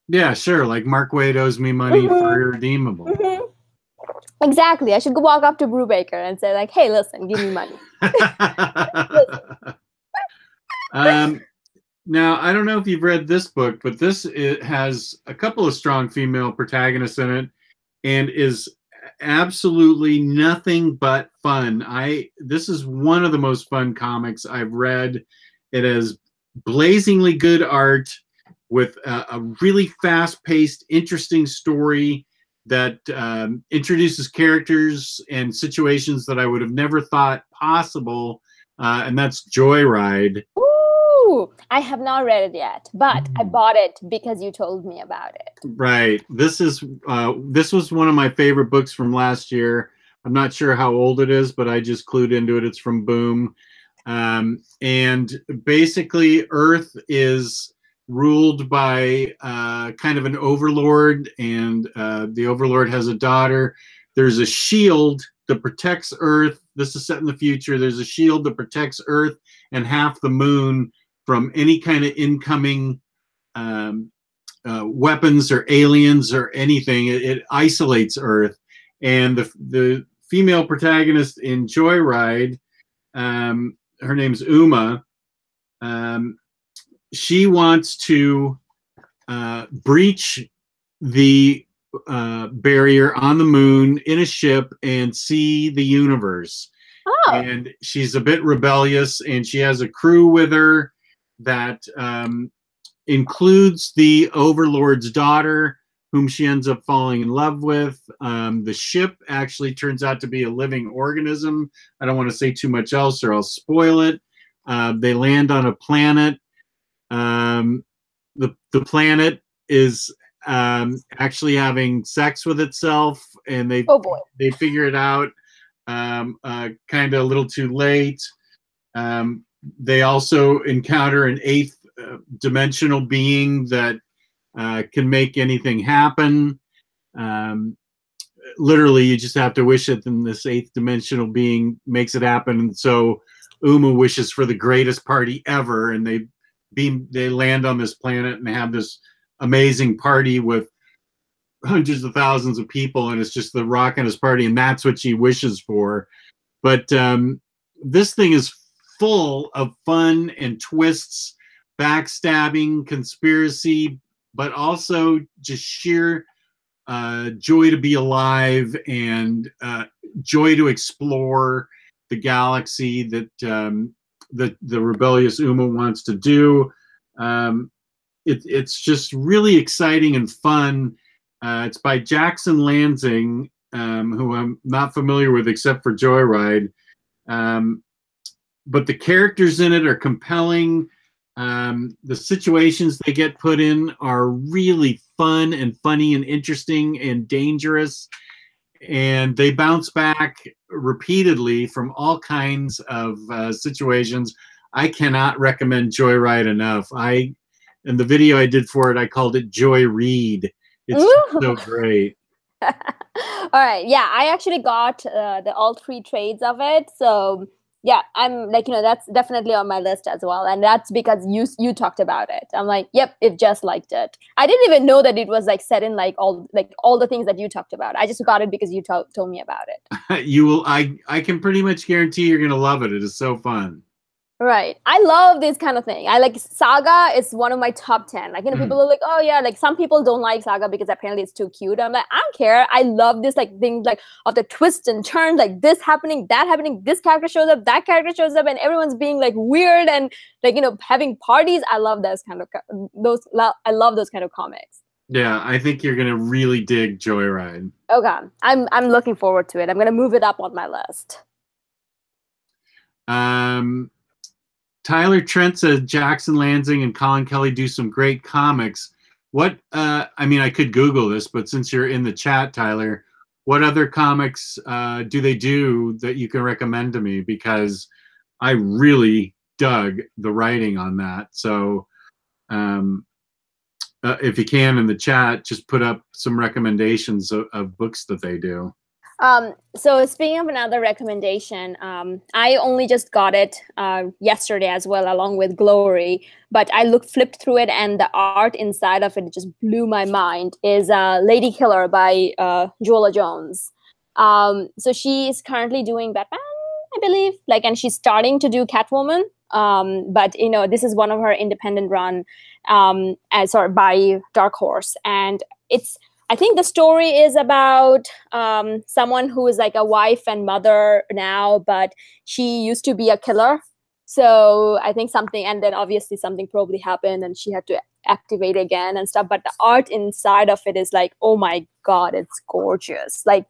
Yeah, sure. Like Mark Waid owes me money for Irredeemable. Exactly. I should go walk up to Brubaker and say, like, hey, listen, give me money. Now, I don't know if you've read this book, but it has a couple of strong female protagonists in it, and is absolutely nothing but fun. This is one of the most fun comics I've read. It has blazingly good art with a really fast-paced, interesting story that introduces characters and situations that I would have never thought possible, and that's Joyride. I have not read it yet, but I bought it because you told me about it. Right. This was one of my favorite books from last year. I'm not sure how old it is, but I just clued into it. It's from Boom. And basically, Earth is ruled by kind of an overlord, and the overlord has a daughter. There's a shield that protects Earth. This is set in the future. There's a shield that protects Earth and half the moon from any kind of incoming weapons or aliens or anything. It isolates Earth. And the female protagonist in Joyride, her name's Uma, she wants to breach the barrier on the moon in a ship and see the universe. Oh. And she's a bit rebellious, and she has a crew with her that includes the overlord's daughter, whom she ends up falling in love with. The ship actually turns out to be a living organism. I don't want to say too much else or I'll spoil it. They land on a planet. The planet is actually having sex with itself, and they figure it out kind of a little too late. They also encounter an eighth dimensional being that can make anything happen. Literally, you just have to wish it, and this eighth dimensional being makes it happen. And so Uma wishes for the greatest party ever, and they land on this planet and have this amazing party with hundreds of thousands of people, and it's just the rockin'est party, and that's what she wishes for. But this thing is full of fun and twists, backstabbing, conspiracy, but also just sheer joy to be alive and joy to explore the galaxy that the rebellious Uma wants to do. It's just really exciting and fun. It's by Jackson Lansing, who I'm not familiar with except for Joyride. But the characters in it are compelling. The situations they get put in are really fun and funny and interesting and dangerous. And they bounce back repeatedly from all kinds of situations. I cannot recommend Joyride enough. In the video I did for it, I called it Joy Read. It's so great. All right. Yeah, I actually got all 3 trades of it. So yeah, I'm like, that's definitely on my list as well. And that's because you talked about it. I'm like, yep, it just liked it. I didn't even know that it was like set in like all the things that you talked about. I just got it because you told me about it. You will. I can pretty much guarantee you're gonna love it. It is so fun. Right. I love this kind of thing. I like Saga is one of my top 10. Like, people are like, oh yeah, like some people don't like Saga because apparently it's too cute. I'm like, I don't care. I love this like things like of the twists and turns, like this happening, that happening, this character shows up, that character shows up, and everyone's being like weird and like, having parties. I love those kind of I love those kind of comics. Yeah, I think you're gonna really dig Joyride. Okay. I'm looking forward to it. I'm gonna move it up on my list. Tyler Trent says Jackson Lansing and Colin Kelly do some great comics. What, I mean, I could Google this, but since you're in the chat, Tyler, what other comics do they do that you can recommend to me? Because I really dug the writing on that. So if you can in the chat, just put up some recommendations of books that they do. So speaking of another recommendation, I only just got it yesterday as well, along with Glory, but I flipped through it and the art inside of it just blew my mind. Is Ladykiller by Joella Jones. So she is currently doing Batman, I believe, and she's starting to do Catwoman. But this is one of her independent run by Dark Horse, and I think the story is about someone who is like a wife and mother now, but she used to be a killer. So I think and then obviously something probably happened and she had to activate again and stuff. But the art inside of it is like, oh my God, it's gorgeous. Like,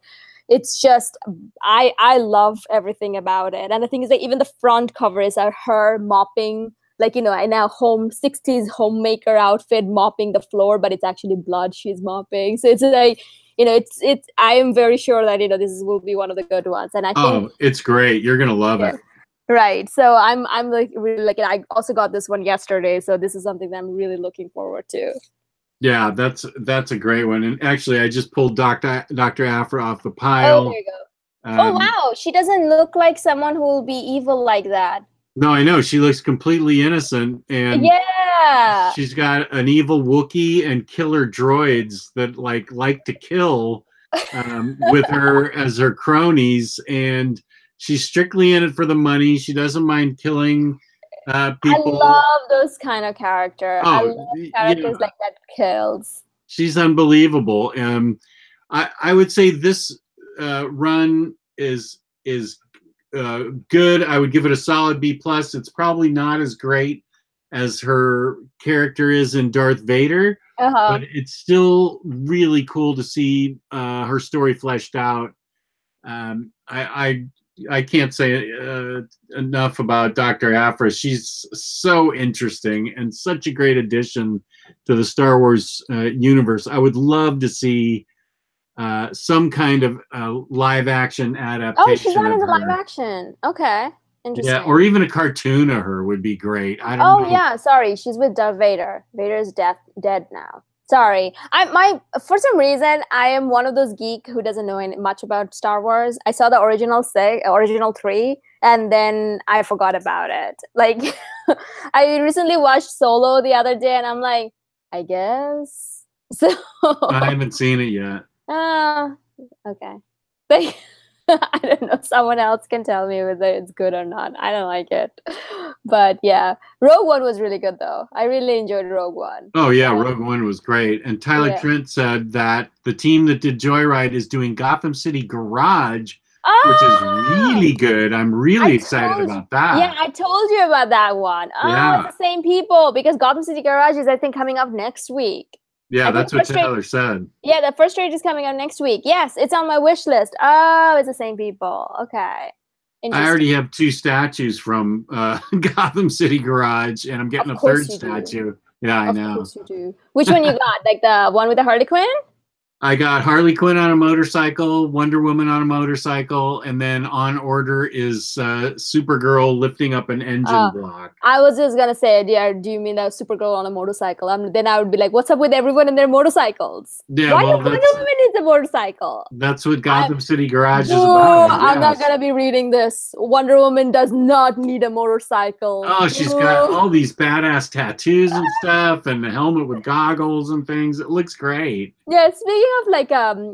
it's just, I love everything about it. And the thing is that even the front cover is her mopping, in a 60s homemaker outfit, mopping the floor, but it's actually blood she's mopping. So it's like, I am very sure that, this will be one of the good ones. And I think it's great. You're going to love it. Right. So I'm like really like, I also got this one yesterday. So this is something that I'm really looking forward to. Yeah, that's a great one. And actually, I just pulled Dr. Aphra off the pile. Oh, there you go. Oh, wow. She doesn't look like someone who will be evil like that. No, I know. She looks completely innocent. And yeah, she's got an evil Wookiee and killer droids that like to kill with her as her cronies. And she's strictly in it for the money. She doesn't mind killing people. I love those kind of characters. I love characters like that kills. She's unbelievable. I would say this run is good. I would give it a solid B+. It's probably not as great as her character is in Darth Vader, but it's still really cool to see her story fleshed out. I can't say enough about Dr. Aphra. She's so interesting and such a great addition to the Star Wars universe. I would love to see some kind of live action adaptation. Oh, she's not in the live action. Okay, interesting. Yeah, or even a cartoon of her would be great. I don't know. Oh yeah, sorry, she's with Darth Vader. Vader's dead now. Sorry, for some reason I am one of those geeks who doesn't know much about Star Wars. I saw the original 3, and then I forgot about it. Like, I recently watched Solo the other day, and I'm like, I guess so. I haven't seen it yet. Okay. I don't know. Someone else can tell me whether it's good or not. I don't like it. But yeah, Rogue One was really good though. I really enjoyed Rogue One. Oh yeah, Rogue One was great. And Tyler Yeah. Trent said that the team that did Joyride is doing Gotham City Garage, which is Oh, really good. I'm really excited told about that. yeah, I told you about that one. Oh, Yeah. it's the same people because Gotham City Garage is, I think, coming up next week. Yeah, I think that's what Tyler said. Yeah, the first trade is coming out next week. Yes, it's on my wish list. Oh, it's the same people. Okay. I already have 2 statues from Gotham City Garage, and I'm getting a third statue. Yeah, I know. Of course you do. Which one you got? Like the one with the Harley Quinn? I got Harley Quinn on a motorcycle, Wonder Woman on a motorcycle, and then on order is Supergirl lifting up an engine block. I was just gonna say, yeah, do you mean that Supergirl on a motorcycle? Then I would be like, what's up with everyone and their motorcycles? Yeah, why Wonder Woman needs a motorcycle? That's what Gotham City Garage is about. I'm not gonna be reading this. Wonder Woman does not need a motorcycle. Oh, she's got all these badass tattoos and stuff, and the helmet with goggles and things. It looks great. Yeah, speaking of like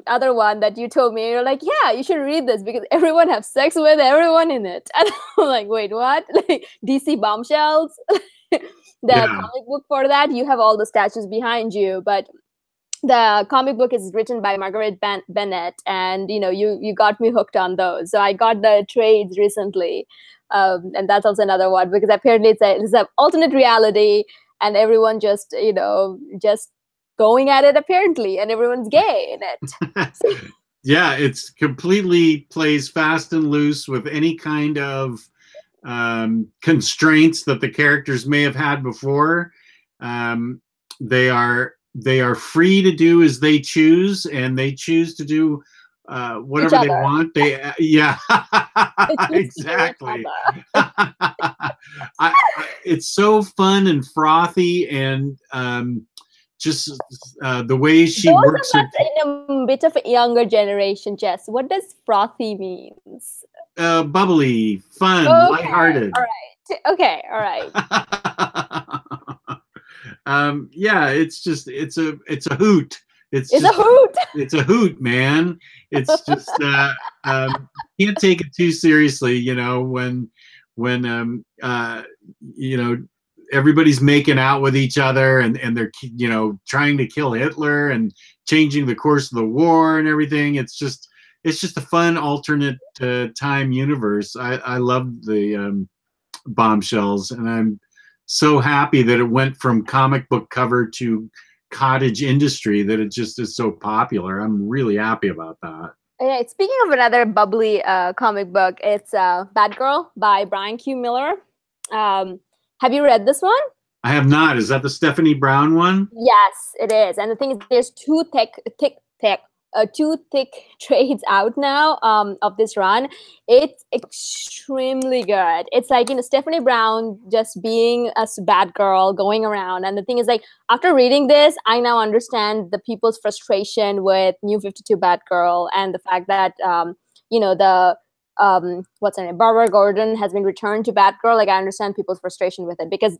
other one that you told me, you're like, yeah, you should read this because everyone has sex with everyone in it. And I'm like, wait, what? Like DC Bombshells? Comic book for that, you have all the statues behind you, but the comic book is written by Margaret Bennett, and you got me hooked on those. So I got the trades recently, and that's also another one because apparently it's an alternate reality, and everyone just going at it apparently, and everyone's gay in it. Yeah, it's completely plays fast and loose with any kind of constraints that the characters may have had before. They are free to do as they choose, and they choose to do whatever they want. Yeah, exactly. It's so fun and frothy, and just the way she works in a bit of a younger generation. Jess, what does frothy means? Bubbly, fun, lighthearted. All right. Okay. All right. Yeah, it's a hoot. It's a hoot. It's a hoot, man. It's just can't take it too seriously, when everybody's making out with each other, and they're trying to kill Hitler and changing the course of the war and everything. It's just a fun alternate time universe. I love the Bombshells, and I'm so happy that it went from comic book cover to cottage industry, that it just is so popular. I'm really happy about that. Yeah, speaking of another bubbly comic book, it's Batgirl by Brian Q. Miller. Have you read this one? I have not. Is that the Stephanie Brown one? Yes, it is. And the thing is, there's two thick trades out now of this run. It's extremely good. It's like, Stephanie Brown just being a bad girl going around. And the thing is, like, after reading this, I now understand the people's frustration with New 52 Batgirl, and the fact that what's her name, Barbara Gordon has been returned to Batgirl. Like, I understand people's frustration with it, because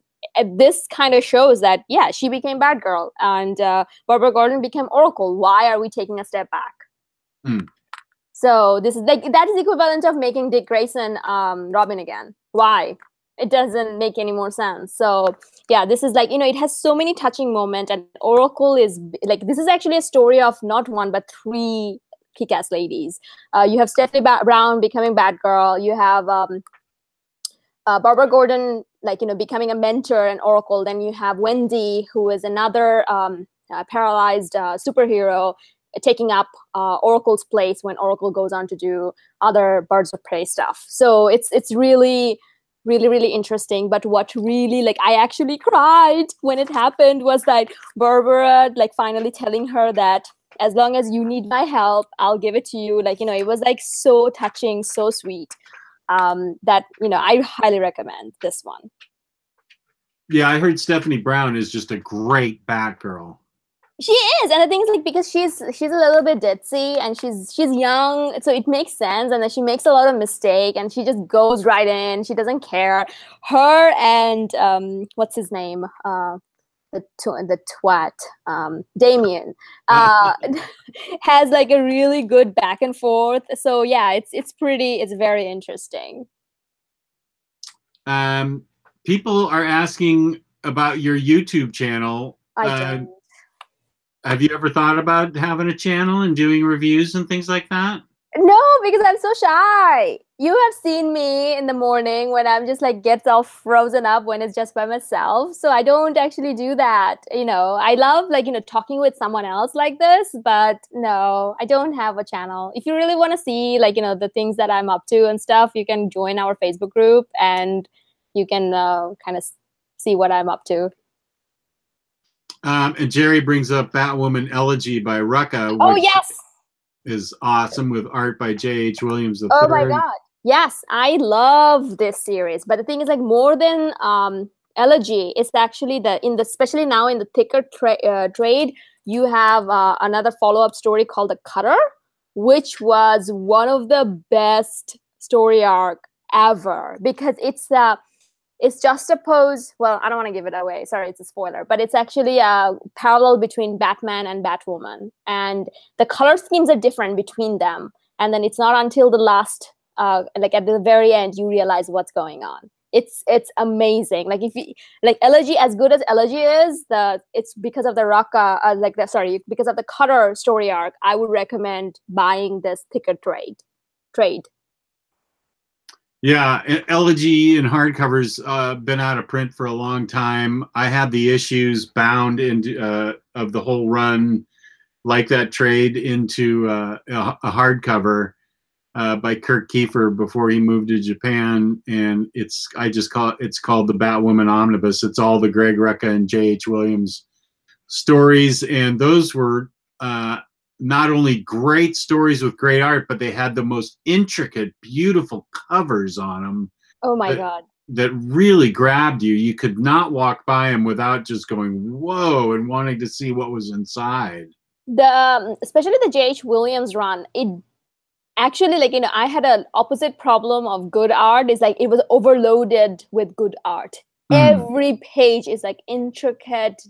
this kind of shows that, yeah, she became Batgirl, and Barbara Gordon became Oracle. Why are we taking a step back? So this is like, that is equivalent of making Dick Grayson Robin again. Why? It doesn't make any more sense. So yeah, this is like, it has so many touching moments, and Oracle is like, this is actually a story of not one but 3 kick-ass ladies. You have Stephanie Brown becoming Batgirl. You have Barbara Gordon, becoming a mentor and Oracle. Then you have Wendy, who is another paralyzed superhero, taking up Oracle's place when Oracle goes on to do other Birds of Prey stuff. So it's really, really, really interesting. But what really, I actually cried when it happened was that Barbara, finally telling her that, as long as you need my help, I'll give it to you. It was so touching, so sweet, that, I highly recommend this one. Yeah, I heard Stephanie Brown is just a great Batgirl. She is, and the thing is, because she's a little bit ditzy, and she's young, so it makes sense. And then she makes a lot of mistakes, and she just goes right in. She doesn't care. Her and what's his name? the twat, Damien, has like a really good back and forth. So yeah, it's very interesting. People are asking about your YouTube channel. I don't. Have you ever thought about having a channel and doing reviews and things like that? No, because I'm so shy. You have seen me in the morning when I'm just like gets all frozen up when it's just by myself. So I don't actually do that. You know, I love like, talking with someone else like this, but no, I don't have a channel. If you really want to see like, the things that I'm up to and stuff, you can join our Facebook group and you can kind of see what I'm up to. And Jerry brings up Batwoman Elegy by Rucka. Oh, yes. Is awesome with art by J.H. Williams III. Oh my God. Yes, I love this series. But the thing is like more than Elegy, it's actually especially now in the thicker trade, you have another follow-up story called The Cutter, which was one of the best story arc ever because it's juxtaposed. Well, I don't want to give it away. Sorry, it's a spoiler. But it's actually a parallel between Batman and Batwoman. And the color schemes are different between them. And then it's not until the last, like at the very end, you realize what's going on. It's amazing. Like Elegy, as good as Elegy is, it's because of the Rucka, because of the Cutter story arc. I would recommend buying this thicker trade. Yeah, Elegy in hardcovers been out of print for a long time. I had the issues bound into of the whole run, like that trade, into a hardcover by Kirk Kiefer before he moved to Japan, and it's called the Batwoman Omnibus. It's all the Greg Rucka and J.H. Williams stories, and those were not only great stories with great art, but they had the most intricate, beautiful covers on them. Oh my God. That really grabbed you. You could not walk by them without just going, whoa, and wanting to see what was inside. Especially the J.H. Williams run, it actually, like, I had an opposite problem of good art. Is like it was overloaded with good art. Every page is like intricate,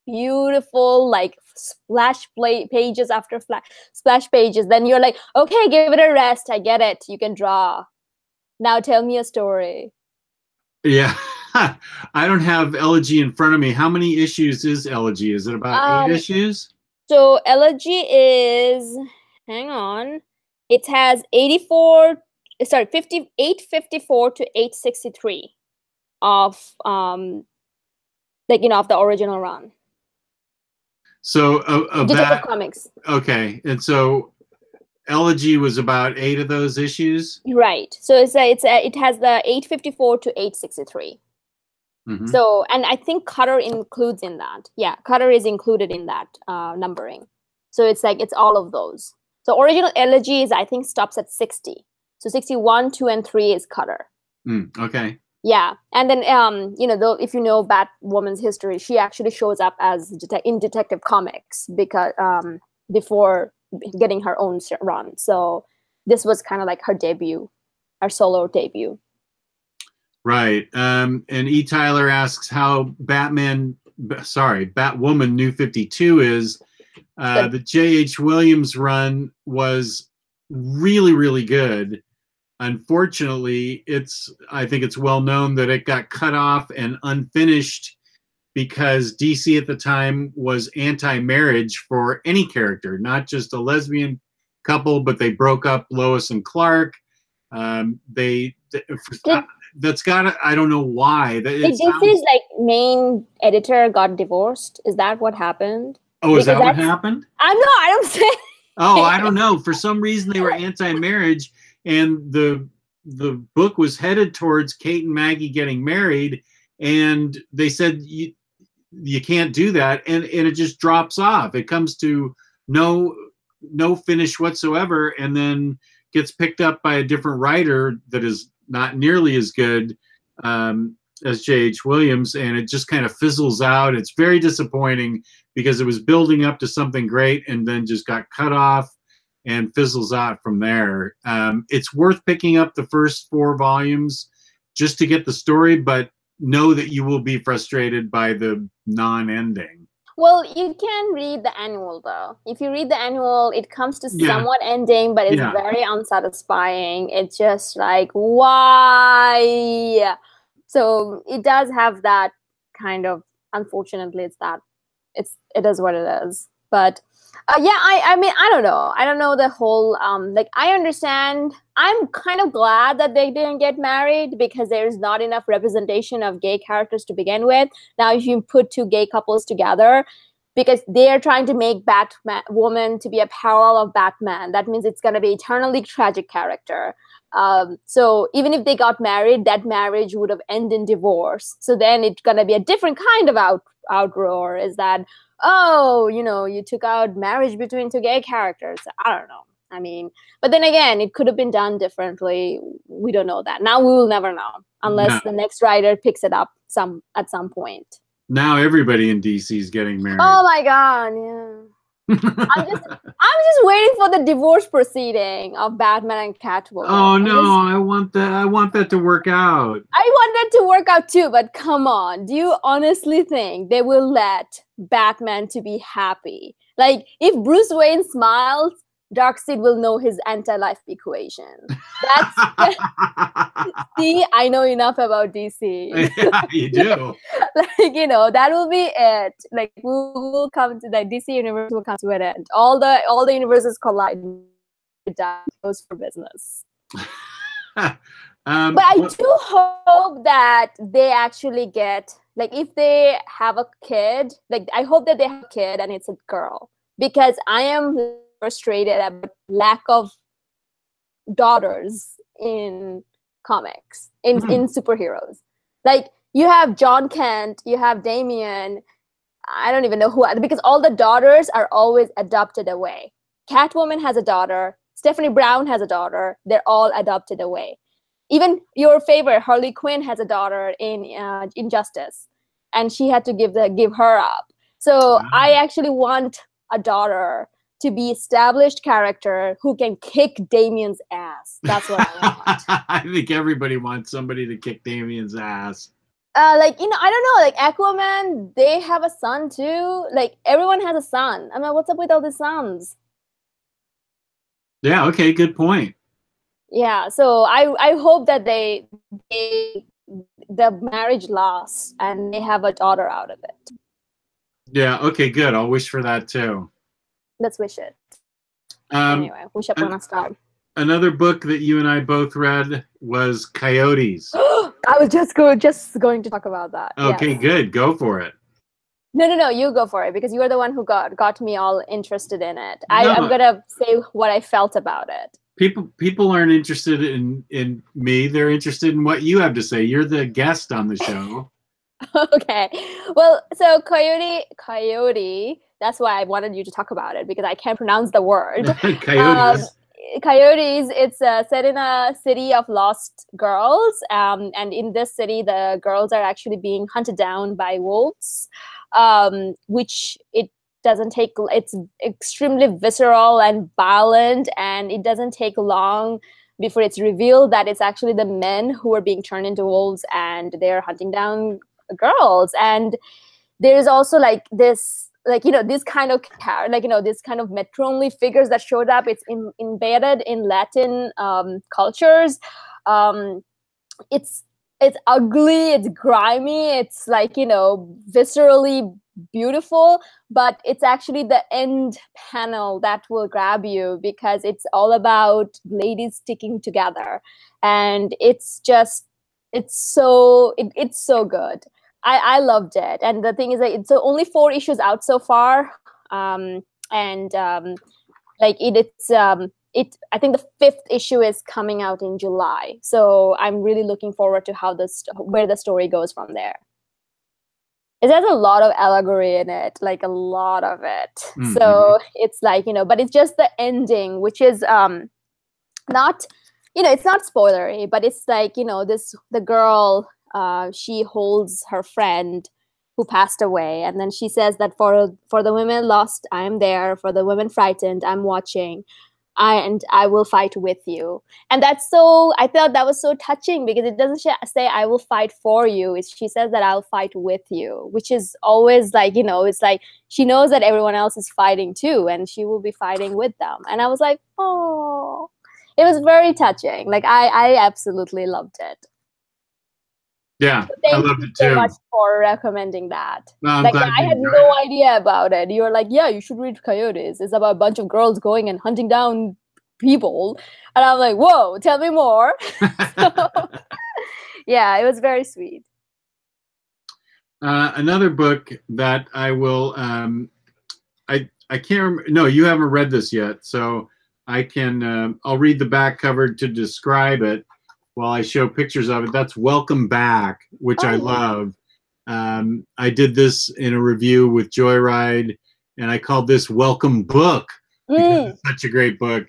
beautiful, like splash pages after splash pages. Then you're like, okay, give it a rest. I get it. You can draw. Now tell me a story. Yeah. I don't have Elegy in front of me. How many issues is Elegy? Is it about 8 issues? So Elegy is, hang on, it has 854 to 863 of of the original run. So of Detective Comics. Okay, and so Elegy was about 8 of those issues, right? So it has the 854 to 863. So, and I think Cutter includes in that. Yeah, Cutter is included in that numbering. So it's like it's all of those. So original Elegy is, I think, stops at 60. So 61, 2, and 3 is Cutter. Okay. Yeah, and then though, if you know Batwoman's history, she actually shows up as in Detective Comics because before getting her own run. So this was kind of like her debut, her solo debut. Right. And E. Tyler asks how Batwoman New 52 is. The J.H. Williams run was really, really good. Unfortunately, I think it's well known that it got cut off and unfinished because DC at the time was anti-marriage for any character, not just a lesbian couple, but they broke up Lois and Clark. That's got I don't know why. DC's like main editor got divorced. Is that what happened? Oh, is that what happened? I don't say. Oh, I don't know. For some reason, they were anti-marriage, and the book was headed towards Kate and Maggie getting married, and they said you can't do that, and it just drops off. It comes to no finish whatsoever, and then gets picked up by a different writer that is not nearly as good as J.H. Williams, and it just kind of fizzles out. It's very disappointing because it was building up to something great and then just got cut off and fizzles out from there. It's worth picking up the first 4 volumes just to get the story, but know that you will be frustrated by the non-ending. Well, you can read the annual though. If you read the annual, it comes to somewhat ending, but it's very unsatisfying. It's just like, why? So it does have that kind of, unfortunately, it is what it is. But yeah, I mean, I don't know the whole like, I understand. I'm kind of glad that they didn't get married because there's not enough representation of gay characters to begin with. Now if you put two gay couples together, because they're trying to make Batwoman to be a parallel of Batman, that means it's going to be eternally tragic character. So even if they got married, that marriage would have ended in divorce. So then it's going to be a different kind of outroar, is that, oh, you took out marriage between two gay characters. I don't know. I mean, but then again, it could have been done differently. We don't know that. Now we will never know unless the next writer picks it up at some point. Now everybody in DC is getting married. Oh my God, yeah. I'm just waiting for the divorce proceeding of Batman and Catwoman. Oh no, I want that to work out. I want that to work out too, but come on. Do you honestly think they will let Batman to be happy? Like, if Bruce Wayne smiles, Darkseid will know his anti-life equation. That's see, I know enough about DC. Yeah, you do. Like, that will be it. Like, we will come to the DC universe will come to an end. All the universes collide. Goes for business. But I do hope that they actually get, like, if they have a kid, like, I hope that they have a kid and it's a girl, because I am frustrated about lack of daughters in comics, in superheroes. Like, you have John Kent, you have Damian, I don't even know who, because all the daughters are always adopted away. Catwoman has a daughter, Stephanie Brown has a daughter, they're all adopted away. Even your favorite Harley Quinn has a daughter in Injustice, and she had to give her up. So I actually want a daughter to be established character who can kick Damian's ass. That's what I want. I think everybody wants somebody to kick Damian's ass. Like, I don't know, like Aquaman, they have a son too. Like, everyone has a son. I mean, what's up with all the sons? Yeah, okay, good point. Yeah, so I hope that the marriage lasts and they have a daughter out of it. Yeah, okay, good. I'll wish for that too. Let's wish it. Anyway, wish upon a star. Another book that you and I both read was Coyotes. I was just going to talk about that. Okay, yes. Good. Go for it. No, you go for it, because you are the one who got me all interested in it. I'm going to say what I felt about it. People aren't interested in me. They're interested in what you have to say. You're the guest on the show. Okay. Well, so Coyote, that's why I wanted you to talk about it, because I can't pronounce the word. Coyotes. Coyotes, it's set in a city of lost girls. And in this city, the girls are actually being hunted down by wolves, which it's extremely visceral and violent, and it doesn't take long before it's revealed that it's actually the men who are being turned into wolves and they're hunting down girls. And there's also like this, like, this kind of this kind of matronly figures that showed up. It's embedded in Latin cultures. It's ugly, it's grimy, it's like, viscerally beautiful, but it's actually the end panel that will grab you, because it's all about ladies sticking together, and it's so good. I loved it. And the thing is that it's only 4 issues out so far, I think the 5th issue is coming out in July, so I'm really looking forward to where the story goes from there. It has a lot of allegory in it, like a lot of it. Mm-hmm. So it's like, but it's just the ending, which is not, it's not spoilery, but it's like, the girl, she holds her friend who passed away, and then she says that for the women lost, I am there. For the women frightened, I'm watching. I will fight with you. And that's so, I thought that was so touching because it doesn't say I will fight for you. She says that I'll fight with you, which is always like, it's like she knows that everyone else is fighting too, and she will be fighting with them. And I was like, oh, it was very touching. Like I absolutely loved it. Yeah, So I thank loved you it so too. much for recommending that. No, I'm Like, glad I you had enjoyed no it. idea about it. You were like, yeah, you should read Coyotes. It's about a bunch of girls going and hunting down people. And I'm like, whoa, tell me more. So, yeah, it was very sweet. Another book that I will, I can't remember. No, you haven't read this yet, so I can. I'll read the back cover to describe it while I show pictures of it. That's Welcome Back, which I love. I did this in a review with Joyride, and I called this Welcome Book because it's such a great book.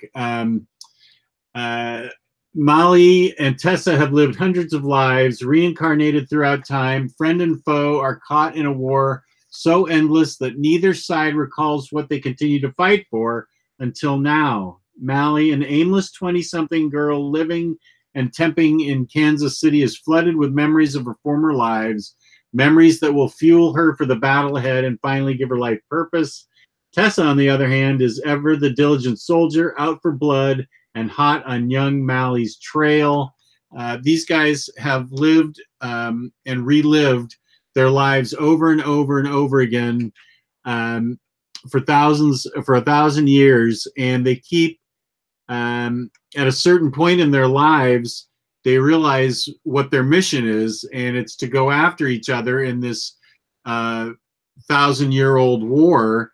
Molly and Tessa have lived hundreds of lives, reincarnated throughout time. Friend and foe are caught in a war so endless that neither side recalls what they continue to fight for until now. Molly, an aimless 20-something girl living and temping in Kansas City, is flooded with memories of her former lives, memories that will fuel her for the battle ahead and finally give her life purpose. Tessa, on the other hand, is ever the diligent soldier, out for blood and hot on young Molly's trail. These guys have lived and relived their lives over and over and over again for 1,000 years, and they keep at a certain point in their lives, they realize what their mission is, and it's to go after each other in this 1,000-year-old war.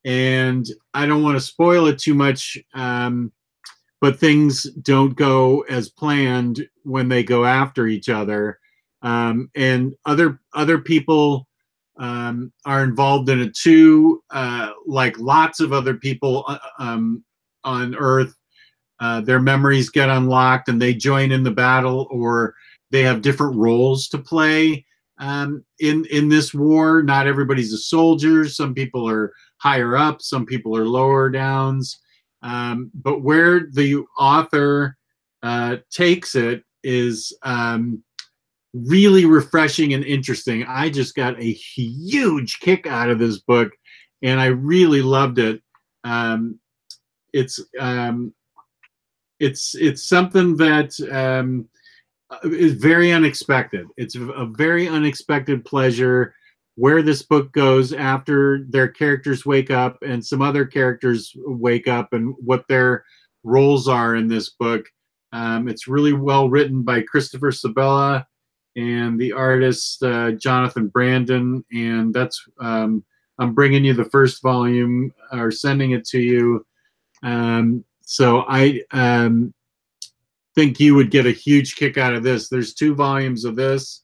And I don't want to spoil it too much, but things don't go as planned when they go after each other. And other people are involved in it too, like lots of other people on Earth. Their memories get unlocked and they join in the battle, or they have different roles to play in this war. Not everybody's a soldier. Some people are higher up, some people are lower downs. But where the author takes it is really refreshing and interesting. I just got a huge kick out of this book, and I really loved it. It's something that is very unexpected. It's a very unexpected pleasure where this book goes after their characters wake up and some other characters wake up and what their roles are in this book. It's really well written by Christopher Sabella and the artist Jonathan Brandon, and that's I'm bringing you the first volume, or sending it to you. So I think you would get a huge kick out of this. There's 2 volumes of this.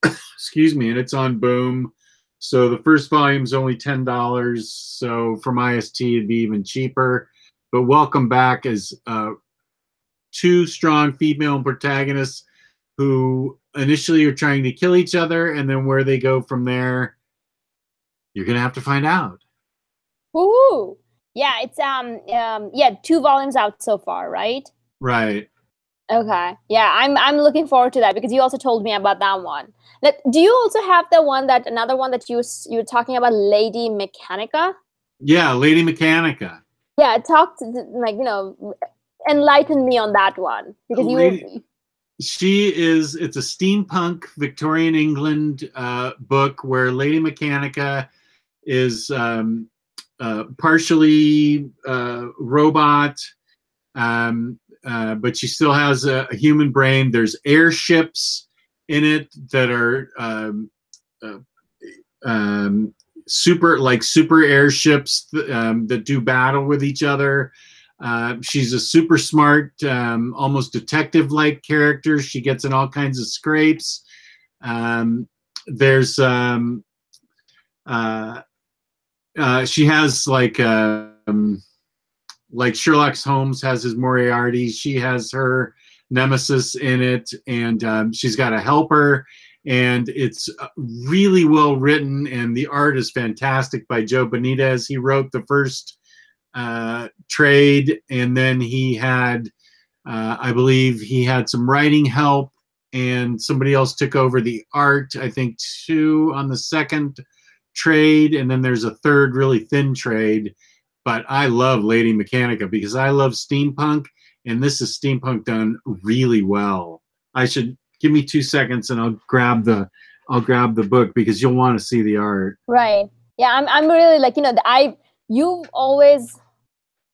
Excuse me, and it's on Boom. So the first volume is only $10. So from IST, it'd be even cheaper. But Welcome Back is 2 strong female protagonists who initially are trying to kill each other, and then where they go from there, you're gonna have to find out. Ooh, yeah, it's 2 volumes out so far, right? Right. Okay. Yeah, I'm looking forward to that because you also told me about that one. Do you also have another one that you were talking about, Lady Mechanika? Yeah, Lady Mechanika. Yeah, enlighten me on that one because it's a steampunk Victorian England book where Lady Mechanika is partially robot, but she still has a human brain. There's airships in it that are super airships that do battle with each other. She's a super smart, almost detective-like character. She gets in all kinds of scrapes. There's she has like Sherlock Holmes has his Moriarty. She has her nemesis in it, and she's got a helper, and it's really well written, and the art is fantastic by Joe Benitez. He wrote the first trade, and then he had, I believe he had some writing help, and somebody else took over the art, I think 2 on the second trade, and then there's a third really thin trade. But I love Lady Mechanika because I love steampunk, and this is steampunk done really well. I should give me 2 seconds, and I'll grab the book because you'll want to see the art. Right. Yeah, I'm really like, you've always,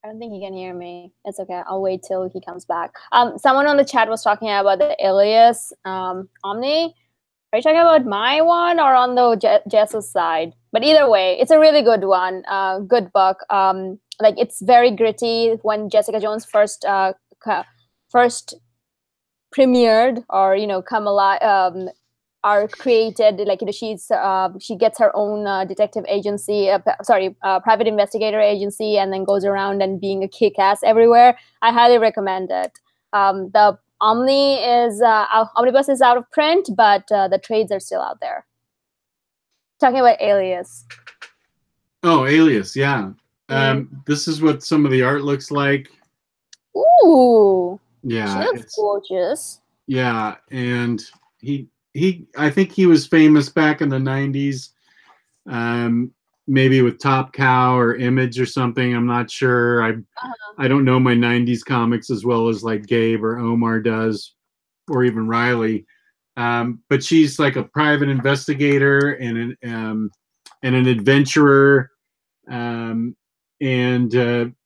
I don't think he can hear me. It's okay. I'll wait till he comes back. Someone on the chat was talking about the Alias Omni. Are you talking about my one or on the Jess's side? But either way, it's a really good one. Good book. Like, it's very gritty. When Jessica Jones first premiered, or come alive, are created, like, she gets her own detective agency, private investigator agency, and then goes around and being a kick-ass everywhere. I highly recommend it. The omnibus is out of print, but the trades are still out there. Talking about Alias. Oh, Alias, yeah. This is what some of the art looks like. Ooh. Yeah. She looks gorgeous. Yeah, and I think he was famous back in the 90s, maybe with Top Cow or Image or something. I'm not sure. I don't know my 90s comics as well as like Gabe or Omar does, or even Riley. But she's like a private investigator and an adventurer, and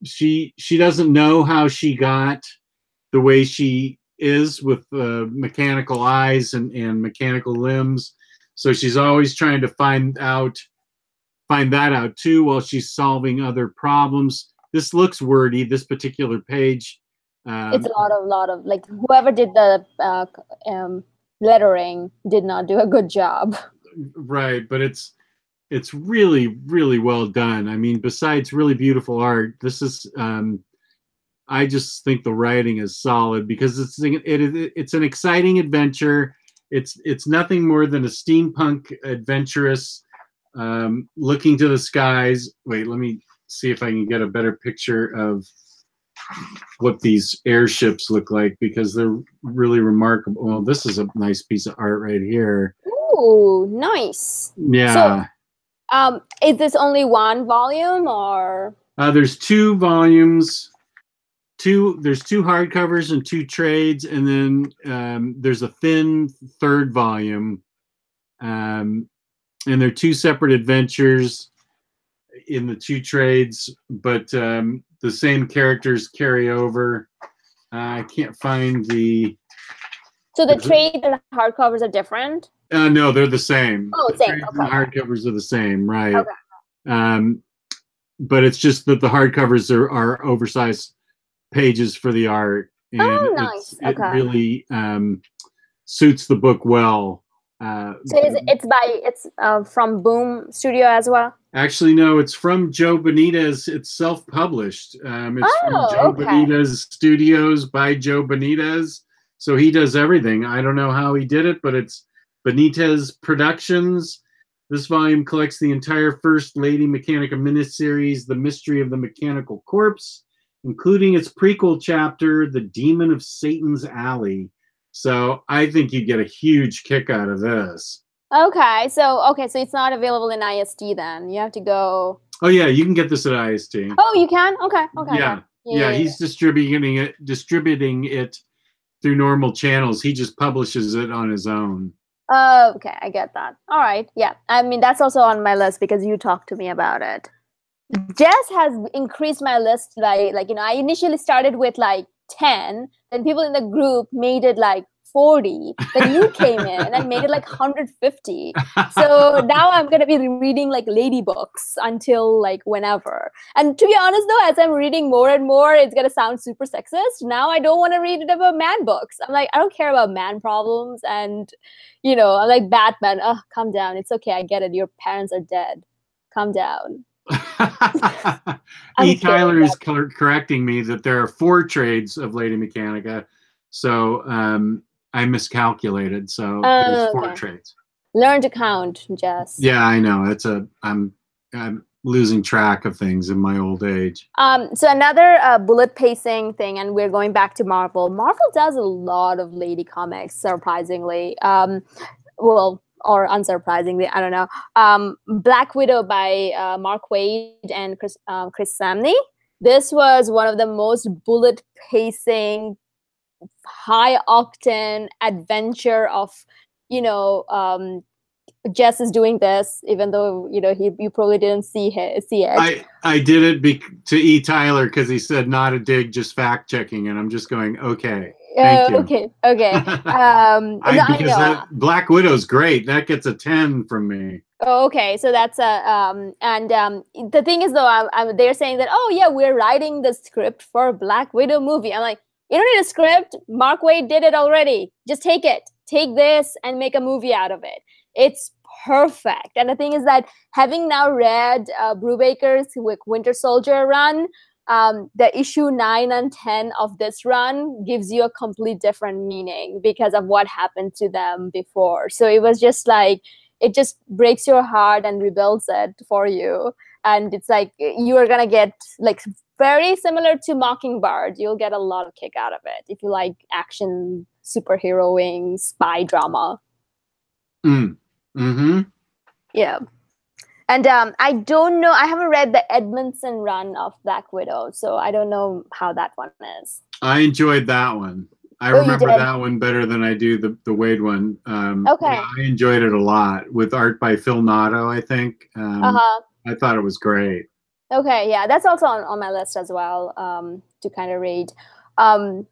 she doesn't know how she got the way she is with mechanical eyes and mechanical limbs. So she's always trying to find that out too while she's solving other problems. This looks wordy, this particular page. It's a lot of like, whoever did the lettering did not do a good job. Right, but it's really, really well done. I mean, besides really beautiful art, this is I just think the writing is solid because it's an exciting adventure. It's nothing more than a steampunk adventurous looking to the skies. Wait, let me see if I can get a better picture of what these airships look like because they're really remarkable. Well, this is a nice piece of art right here. Ooh, nice. Yeah. So, is this only one volume or? There's 2 volumes. There's 2 hardcovers and 2 trades, and then there's a thin third volume, and they're 2 separate adventures in the 2 trades, but the same characters carry over. I can't find the. So the trade and the hardcovers are different? No, they're the same. Oh, the same. trades Okay. and the hardcovers are the same, right? Okay. But it's just that the hardcovers are oversized pages for the art, and nice. it really suits the book well. So it's from Boom Studio as well? Actually, no, it's from Joe Benitez. It's self-published. It's from Joe Benitez Studios by Joe Benitez. So he does everything. I don't know how he did it, but it's Benitez Productions. This volume collects the entire first Lady Mechanika miniseries, The Mystery of the Mechanical Corpse, including its prequel chapter, The Demon of Satan's Alley. So I think you get a huge kick out of this. Okay, so it's not available in IST then. You have to go. Oh yeah, you can get this at IST. Oh, you can? Okay. Yeah, he's distributing it through normal channels. He just publishes it on his own. Okay, I get that. All right, yeah. I mean, that's also on my list because you talked to me about it. Jess has increased my list by, I initially started with 10, then people in the group made it 40, then you came in and made it 150. So now I'm going to be reading lady books until whenever. And to be honest though, as I'm reading more and more, it's going to sound super sexist. Now I don't want to read it about man books. I'm I don't care about man problems. And, I'm like, Batman, calm down. It's okay. I get it. Your parents are dead. Calm down. E. Tyler is correcting me that there are 4 trades of Lady Mechanika. So I miscalculated. So there's 4 trades. Learn to count, Jess. Yeah, I know. I'm losing track of things in my old age. So another bullet pacing thing, and we're going back to Marvel. Marvel does a lot of lady comics, surprisingly. Well, or unsurprisingly, I don't know. Black Widow by Mark Waid and Chris Samney. This was one of the most bullet pacing, high octane adventure of, Jess is doing this, even though you probably didn't see it. I did it to E. Tyler because he said not a dig, just fact checking, and I'm just going okay. Thank you. Okay. Because Black Widow's great. That gets a 10 from me. Oh, okay. So that's the thing is though, they're saying that, oh yeah, we're writing the script for a Black Widow movie. I'm like, you don't need a script. Mark Waid did it already. Just take it. Take this and make a movie out of it. It's perfect. And the thing is that having now read Brubaker's Winter Soldier run, the issue 9 and 10 of this run gives you a complete different meaning because of what happened to them before. So it was just like, it just breaks your heart and rebuilds it for you. And it's like, you are going to get like very similar to Mockingbird. You'll get a lot of kick out of it if you like action, superheroing, spy drama. Yeah. And I don't know. I haven't read the Edmondson run of Black Widow, so I don't know how that one is. I enjoyed that one. I remember that one better than I do the Waid one. Okay. Yeah, I enjoyed it a lot with art by Phil Noto, I think. I thought it was great. Okay, yeah, that's also on my list as well to kind of read. Then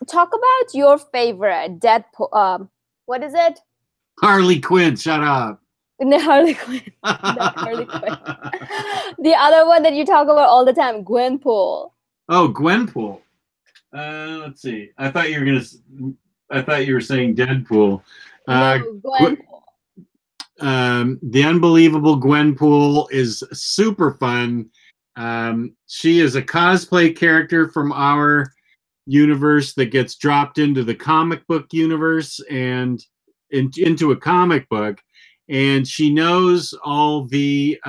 talk about your favorite Deadpool. What is it? Harley Quinn, shut up. No, Harley Quinn. Not Harley Quinn. The other one that you talk about all the time, Gwenpool. Oh, Gwenpool. Let's see. I thought you were saying Deadpool. No, Gwenpool. The Unbelievable Gwenpool is super fun. She is a cosplay character from our universe that gets dropped into the comic book universe and into a comic book, and she knows all the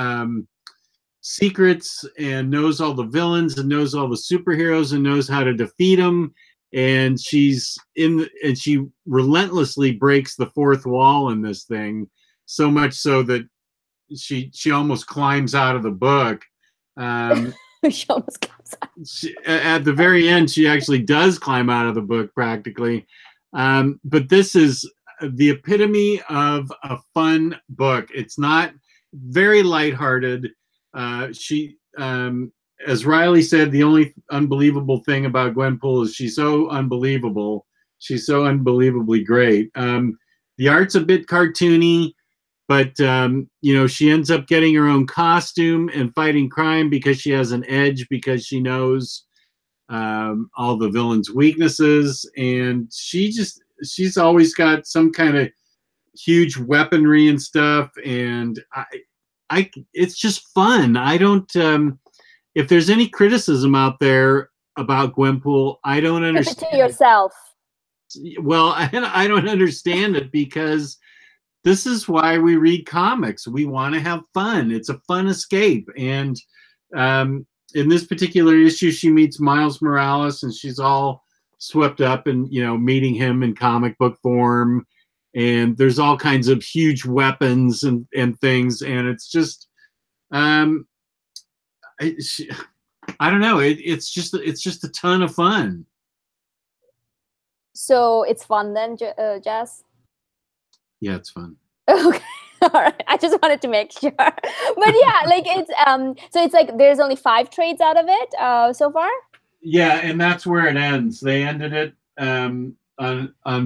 secrets and knows all the villains and knows all the superheroes and knows how to defeat them, and she relentlessly breaks the fourth wall in this thing, so much so that she almost climbs out of the book. She almost comes out. At the very end, she actually does climb out of the book practically. But this is the epitome of a fun book. It's not very lighthearted. As Riley said, the only unbelievable thing about Gwenpool is she's so unbelievable. She's so unbelievably great. The art's a bit cartoony, but she ends up getting her own costume and fighting crime because she has an edge, because she knows all the villains' weaknesses, and she's always got some kind of huge weaponry and stuff, and it's just fun. I don't if there's any criticism out there about Gwenpool, I don't understand. Keep it to yourself. Well, I don't understand it, because this is why we read comics. We want to have fun. It's a fun escape. And in this particular issue, she meets Miles Morales, and she's all swept up in, meeting him in comic book form. And there's all kinds of huge weapons and things. And it's just, I don't know. It's just a ton of fun. So it's fun then, Jess? Yeah, it's fun. Okay. All right. I just wanted to make sure. But yeah, like it's so it's like there's only 5 trades out of it so far? Yeah, and that's where it ends. They ended it on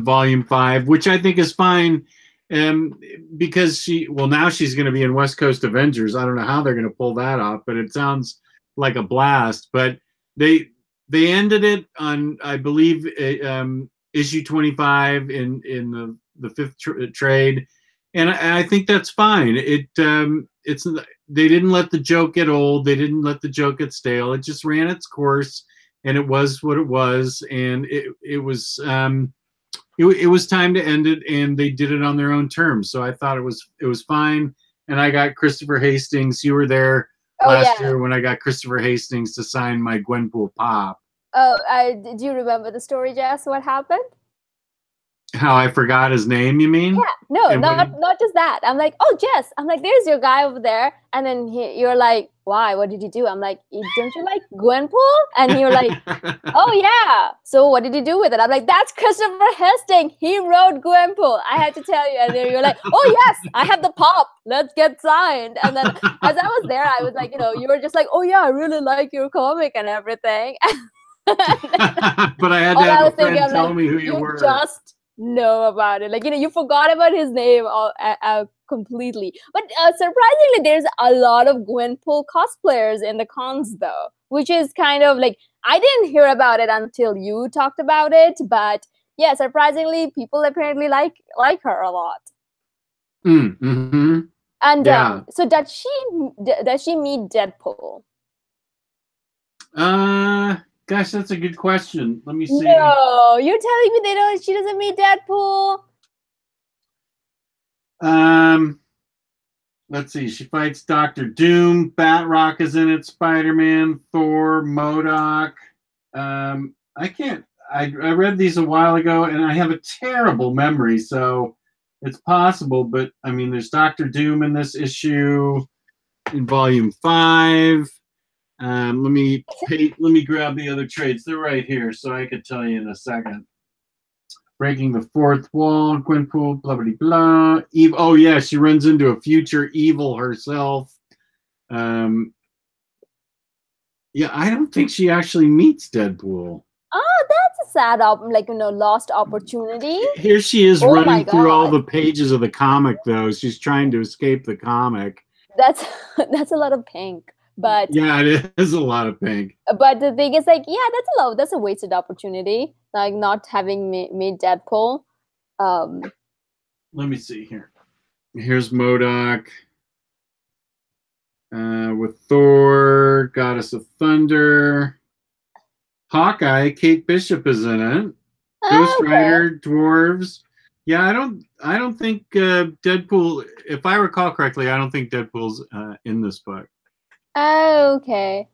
volume 5, which I think is fine. Because now she's going to be in West Coast Avengers. I don't know how they're going to pull that off, but it sounds like a blast. But they ended it on, I believe, issue 25 in the 5th trade, and I think that's fine. It's they didn't let the joke get old. They didn't let the joke get stale. It just ran its course, and it was what it was. And it was time to end it, and they did it on their own terms. So I thought it was fine, and I got Christopher Hastings. You were there last year when I got Christopher Hastings to sign my Gwenpool pop. Oh, do you remember the story, Jess? What happened? How I forgot his name, you mean? Yeah, no, not just that. I'm like, oh, Jess. I'm like, there's your guy over there. And then you're like, why? What did you do? I'm like, don't you like Gwenpool? And you're like, oh, yeah. So what did you do with it? I'm like, that's Christopher Hastings. He wrote Gwenpool. I had to tell you. And then you're like, oh, yes, I have the pop. Let's get signed. And then as I was there, I was like, you were just like, oh, yeah, I really like your comic and everything. But I had to have a friend tell me who you were. Just know about it, like you forgot about his name completely. But surprisingly, there's a lot of Gwenpool cosplayers in the cons, though, which is kind of like I didn't hear about it until you talked about it. But yeah, surprisingly, people apparently like her a lot. Mm-hmm. And so does she meet Deadpool? Gosh, that's a good question. Let me see. No, you're telling me she doesn't meet Deadpool? Let's see. She fights Doctor Doom. Batrock is in it. Spider-Man, Thor, MODOK. I read these a while ago, and I have a terrible memory, so it's possible. But I mean, there's Doctor Doom in this issue in Volume 5. Let me grab the other trades. They're right here, so I could tell you in a second. Breaking the fourth wall, Gwenpool, blah, blah, blah. Eve, oh, yeah, she runs into a future evil herself. Yeah, I don't think she actually meets Deadpool. Oh, that's a sad, lost opportunity. Here she is running through all the pages of the comic, though. She's trying to escape the comic. That's a lot of pink. But yeah, it is a lot of pink. But the thing is, that's a wasted opportunity, like not having made Deadpool. Let me see here. Here's MODOK with Thor, Goddess of Thunder, Hawkeye. Kate Bishop is in it. Ghost Rider, dwarves. Yeah, I don't think Deadpool. If I recall correctly, I don't think Deadpool's in this book. Oh, okay.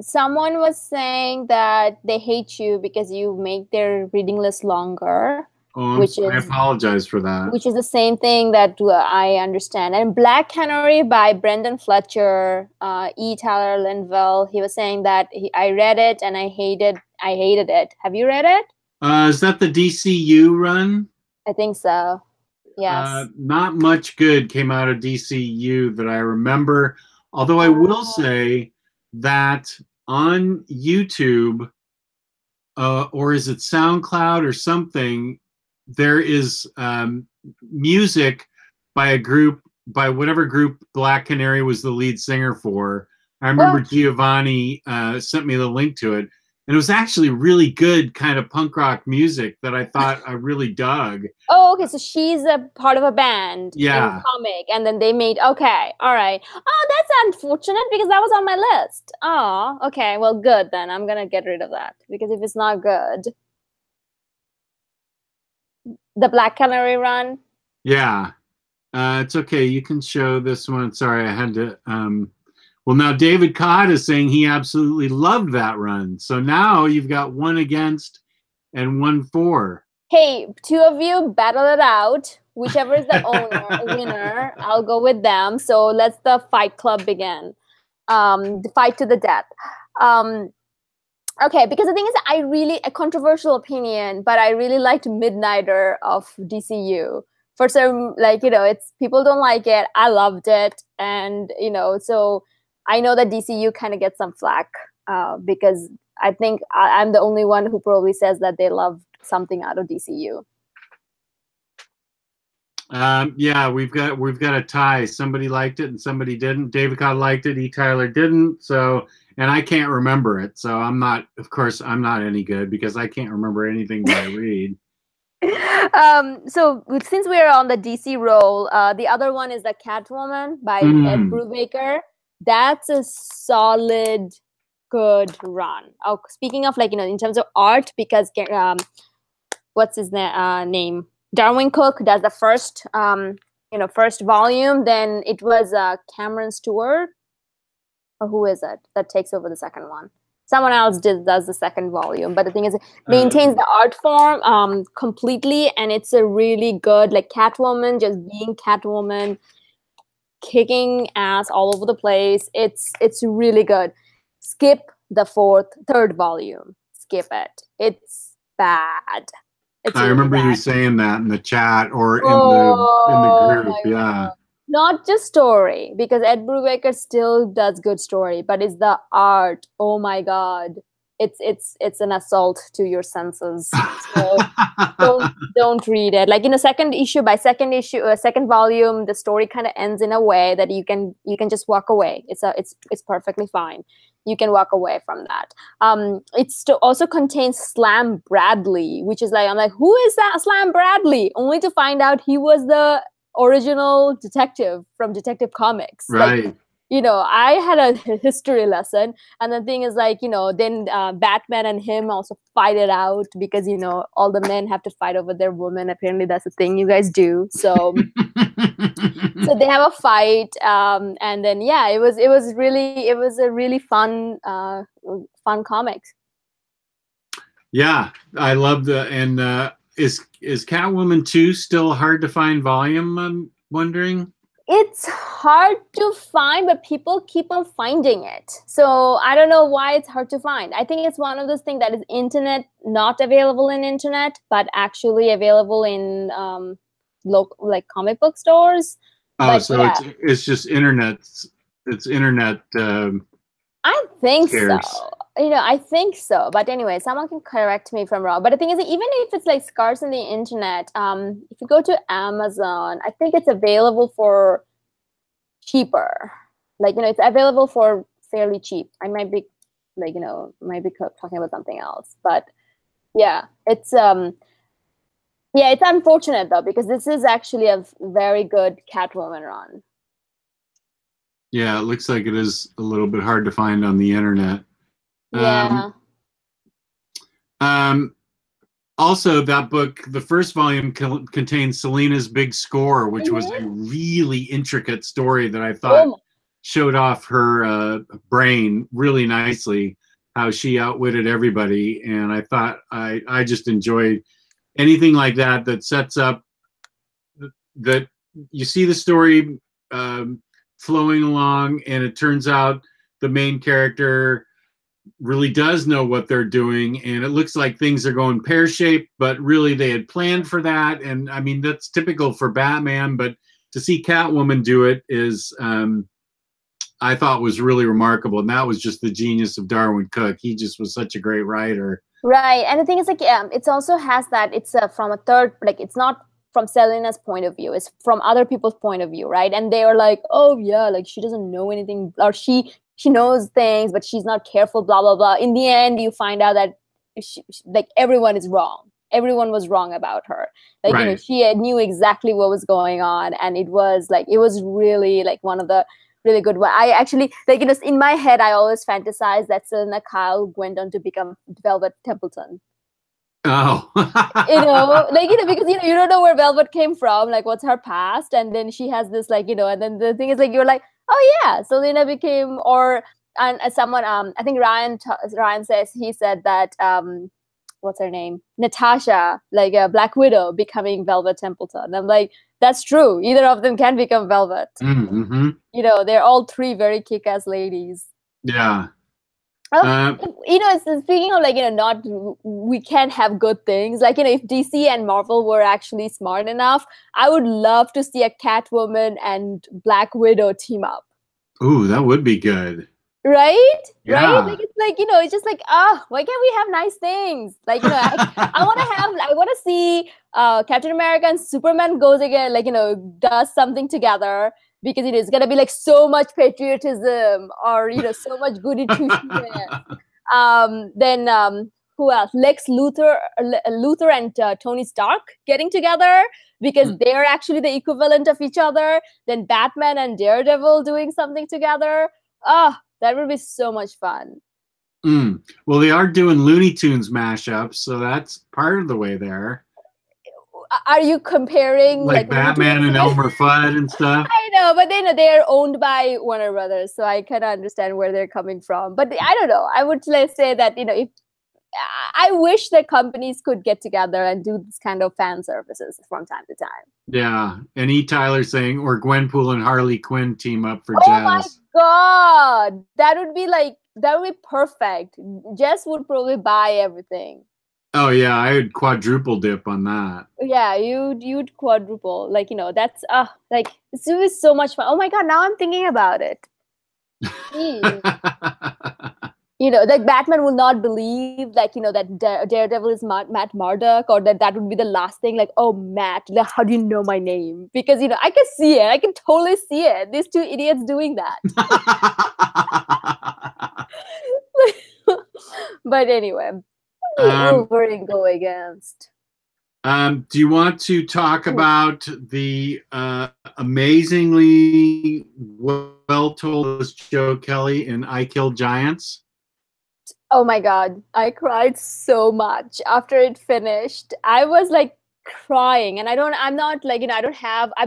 Someone was saying that they hate you because you make their reading list longer. Oh, I apologize for that. Which is the same thing that I understand. And Black Canary by Brendan Fletcher, E. Tyler Linville, he was saying that I read it and I hated it. Have you read it? Is that the DCU run? I think so. Yes. Not much good came out of DCU that I remember. Although I will say that on YouTube, or is it SoundCloud or something, there is music by whatever group Black Canary was the lead singer for. I remember Giovanni sent me the link to it. And it was actually really good kind of punk rock music that I thought I really dug. Oh, okay. So she's a part of a band in comic. And then they made, okay. All right. Oh, that's unfortunate because that was on my list. Oh, okay. Well, good then. I'm going to get rid of that because if it's not good. The Black Canary run? Yeah. It's okay. You can show this one. Sorry, I had to... Well, now David Codd is saying he absolutely loved that run. So now you've got 1 against and 1 for. Hey, 2 of you battle it out. Whichever is the winner, I'll go with them. So let's the fight club begin. The fight to the death. Okay, because the thing is, a controversial opinion, but I really liked Midnighter of DCU. For some, it's people don't like it. I loved it. And, so... I know that DCU kind of gets some flack because I think I'm the only one who probably says that they love something out of DCU. Yeah, we've got a tie. Somebody liked it and somebody didn't. David Codd liked it. E. Tyler didn't. So, and I can't remember it. So I'm not any good because I can't remember anything that I read. So since we're on the DC roll, the other one is the Catwoman by Ed Brubaker. That's a solid, good run. Oh, speaking of in terms of art, because what's his name? Darwin Cook does the first first volume, then it was Cameron Stewart, or who is it that takes over the second one? Someone else does the second volume, but the thing is, it maintains the art form completely, and it's a really good, like, Catwoman just being Catwoman, kicking ass all over the place. It's really good. Skip the third volume. Skip it. It's bad. It's I really remember bad. you saying that in the chat or in the group. Yeah. God. Not just story, because Ed Brubaker still does good story, but it's the art. Oh my God. It's an assault to your senses. So don't read it. Like, second volume, the story kind of ends in a way that you can just walk away. It's perfectly fine. You can walk away from that. It also contains Slam Bradley, which is like, I'm like, who is that Slam Bradley? Only to find out he was the original detective from Detective Comics. Right. Like, I had a history lesson, and the thing is, like, then Batman and him also fight it out, because all the men have to fight over their woman. Apparently that's a thing you guys do. So so they have a fight, and then it was a really fun comics. Yeah, I love and is Catwoman 2 still hard to find volume? I'm wondering. It's hard to find, but people keep on finding it. So I don't know why it's hard to find. I think it's one of those things that is not available in internet, but actually available in local, like, comic book stores. Oh, but so it's just internet. It's internet. I think scarce. so. I think so. But anyway, someone can correct me if I'm wrong. But the thing is, even if it's like scarce on the internet, if you go to Amazon, I think it's available for cheaper. Like, it's available for fairly cheap. I might be talking about something else. But yeah, it's unfortunate though, because this is actually a very good Catwoman run. Yeah, it looks like it is a little bit hard to find on the internet. Yeah. Also, that book, the first volume contains Selina's Big Score, which was a really intricate story that I thought showed off her brain really nicely, how she outwitted everybody. And I thought I just enjoyed anything like that sets up that you see the story flowing along, and it turns out the main character really does know what they're doing, and it looks like things are going pear-shaped, but really they had planned for that. And I mean, that's typical for Batman, but to see Catwoman do it is I thought was really remarkable. And that was just the genius of Darwin Cook. He just was such a great writer. Right. And the thing is, like, it also has that it's from a third, like, it's not from Selina's point of view, it's from other people's point of view, right? And they are like, oh yeah, like, she doesn't know anything, or she knows things, but she's not careful, blah, blah, blah. In the end, you find out that like, everyone is wrong. Everyone was wrong about her. Like, right. She knew exactly what was going on. And it was really like one of the really good one. I actually, like, in my head, I always fantasize that Selina Kyle went on to become Velvet Templeton. Oh. Because you don't know where Velvet came from, like, what's her past, and then she has this, like, and then the thing is, like, you're like, oh yeah, Selina became, and someone, I think Ryan says, he said that what's her name, Natasha, like, Black Widow becoming Velvet Templeton. I'm like, that's true, either of them can become Velvet. Mm-hmm. They're all three very kick-ass ladies. Yeah. Speaking of, like, we can't have good things. Like, if DC and Marvel were actually smart enough, I would love to see a Catwoman and Black Widow team up. Ooh, that would be good. Right? Yeah. Right? Like, it's like, it's just like, why can't we have nice things? Like, I want to see Captain America and Superman goes again, like, does something together. Because it's gonna be like so much patriotism, or so much good intuition. Then who else? Lex Luthor and Tony Stark getting together, because they're actually the equivalent of each other. Then Batman and Daredevil doing something together. That would be so much fun. Well, they are doing Looney Tunes mashups, so that's part of the way there. Are you comparing like Batman and Elmer Fudd and stuff? I know, but they're owned by Warner Brothers, so I kind of understand where they're coming from. But I don't know. I would say that if I wish that companies could get together and do this kind of fan services from time to time. Yeah, and E. Tyler saying, or Gwenpool and Harley Quinn team up for Oh Jazz. my God, that would be perfect. Jess would probably buy everything. Oh yeah, I would quadruple dip on that. Yeah, you'd quadruple. That's it's was so much fun. Oh my God, now I'm thinking about it. Like Batman will not believe that Daredevil is Matt Murdock, or that would be the last thing. Like, oh Matt, how do you know my name? Because I can see it. I can totally see it. These two idiots doing that. But anyway. Wolverine go against? Do you want to talk about the amazingly well-told Joe Kelly in I Killed Giants? Oh my God, I cried so much after it finished. I was like crying, and I've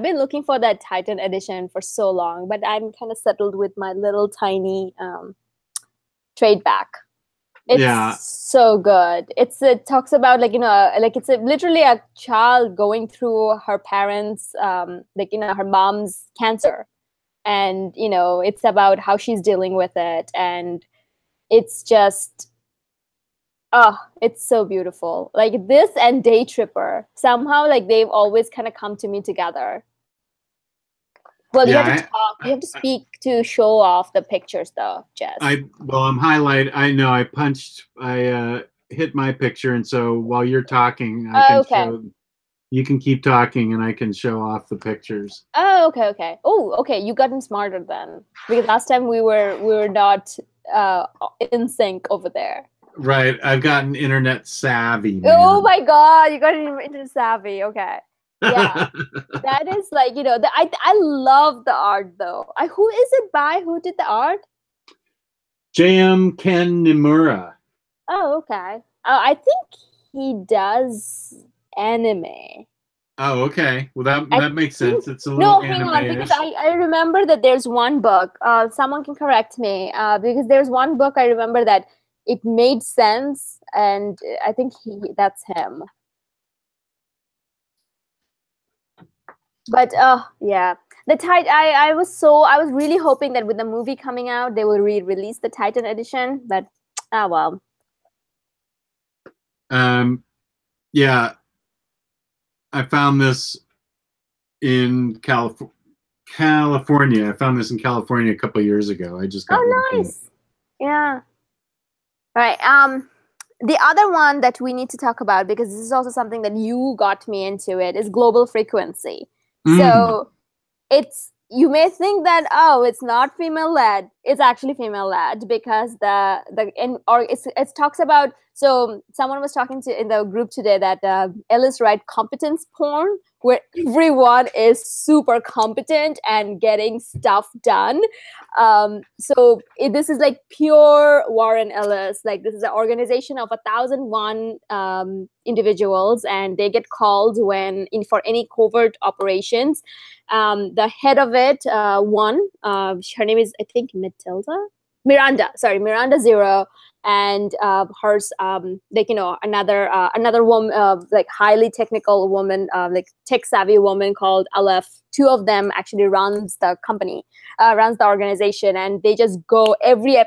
been looking for that Titan edition for so long, but I'm kind of settled with my little tiny trade back. It's so good. It talks about it's literally a child going through her parents, her mom's cancer, and it's about how she's dealing with it, and it's just, it's so beautiful. Like this and Day Tripper, somehow they've always kind of come to me together. Well, you have to talk. You have to speak to show off the pictures, though, Jess. I'm highlight. I know. I hit my picture, and so while you're talking, I can show. You can keep talking, and I can show off the pictures. Oh, okay. Oh, okay. You gotten smarter then, because last time we were not in sync over there. Right. I've gotten internet savvy. Man. Oh my God, you got internet savvy. Okay. Yeah, that is I love the art though. Who is it by? Who did the art? J.M. Ken Nimura. Oh, okay. I think he does anime. Oh, okay. Well, that makes sense. It's a little hang on, because I remember that there's one book. Someone can correct me. Because there's one book I remember that it made sense, and I think that's him. But yeah, I was really hoping that with the movie coming out, they will re-release the Titan edition. But well. Yeah, I found this in California. I found this in California a couple of years ago. I just got. Oh, nice. Yeah. All right. The other one that we need to talk about, because this is also something that you got me into, is Global Frequency. So you may think that it's not female led. It's actually female led, because it talks about. So someone was talking in the group today that Ellis write competence porn, where everyone is super competent and getting stuff done. So this is like pure Warren Ellis. Like, this is an organization of 1,001 individuals, and they get called for any covert operations. The head of it, her name is, I think, Miranda Zero, and hers, another woman, highly technical woman, tech savvy woman called Aleph. Two of them actually runs the company, runs the organization, and they just go every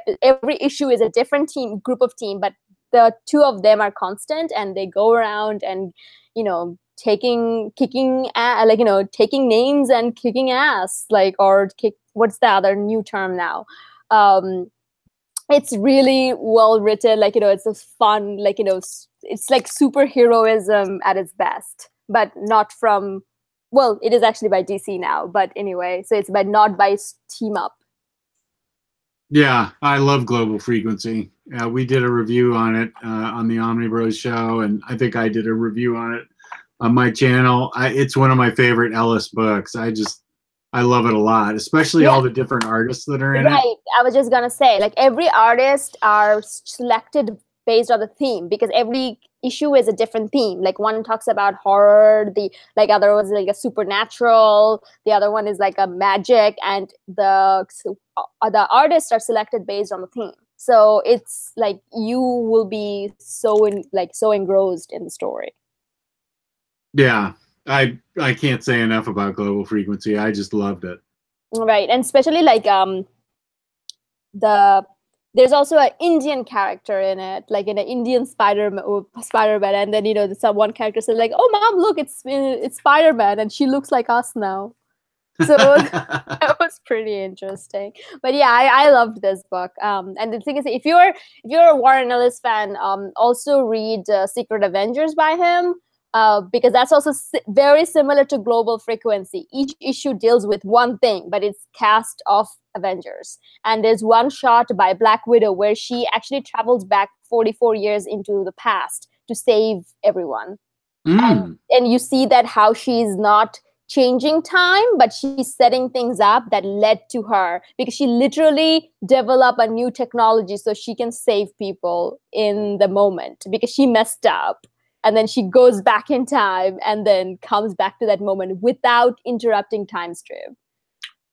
issue is a different group of team, but the two of them are constant, and they go around and taking names and kicking ass, what's the other new term now? It's really well written, it's a fun, it's like superheroism at its best, but not from, well, it is actually by DC now, but anyway, so it's not by Team Up. Yeah, I love Global Frequency. We did a review on it on the Omni Bros show, and I think I did a review on it on my channel. It's one of my favorite Ellis books. I love it a lot, especially all the different artists that are in it. Right. I was just going to say, every artist are selected based on the theme, because every issue is a different theme. Like one talks about horror, the like other was like a supernatural, the other one is like a magic, and the artists are selected based on the theme. So it's like you will be so engrossed in the story. Yeah, I can't say enough about Global Frequency. I just loved it. Right, and especially like there's also an Indian character in it, like in an Indian Spider-Man, and then some one character says like, "Oh, mom, look, it's Spider-Man, and she looks like us now." So that was pretty interesting. But yeah, I loved this book. And the thing is, if you're a Warren Ellis fan, also read Secret Avengers by him. Because that's also very similar to Global Frequency. Each issue deals with one thing, but it's cast of Avengers. And there's one shot by Black Widow where she actually travels back 44 years into the past to save everyone. And you see that how she's not changing time, but she's setting things up that led to her, because she literally developed a new technology so she can save people in the moment, because she messed up. And then she goes back in time and then comes back to that moment without interrupting time stream.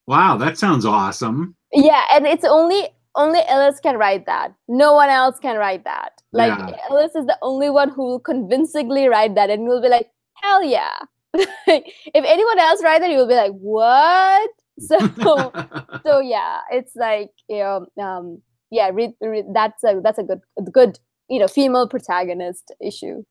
Wow, that sounds awesome. Yeah, and it's only Ellis can write that. No one else can write that. Like, yeah. Ellis is the only one who will convincingly write that, and you'll be like, hell yeah. If anyone else writes that, you'll be like, what? So yeah, it's like, yeah, that's a good female protagonist issue.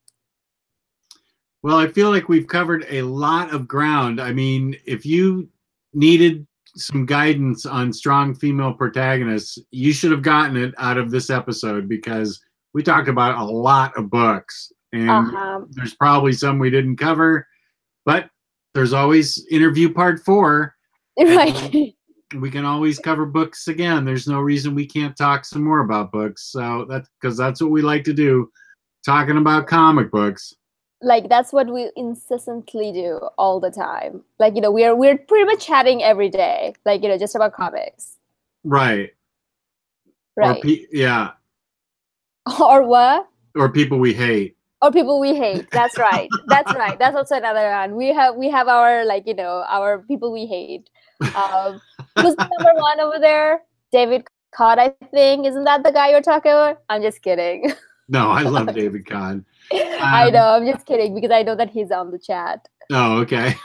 Well, I feel like we've covered a lot of ground. I mean, if you needed some guidance on strong female protagonists, you should have gotten it out of this episode, because we talked about a lot of books, and there's probably some we didn't cover, but there's always interview part 4. Right. We can always cover books again. There's no reason we can't talk some more about books. So that's what we like to do, talking about comic books. Like, that's what we incessantly do all the time. Like, we're pretty much chatting every day, like, just about comics. Right. Right. Yeah. Or what? Or people we hate. Or people we hate. That's right. That's right. That's also another one. We have our, like, our people we hate. Who's the number 1 over there? David Codd, I think. Isn't that the guy you're talking about? I'm just kidding. No, I love David Codd. I know, I'm just kidding, because I know that he's on the chat. Oh, okay.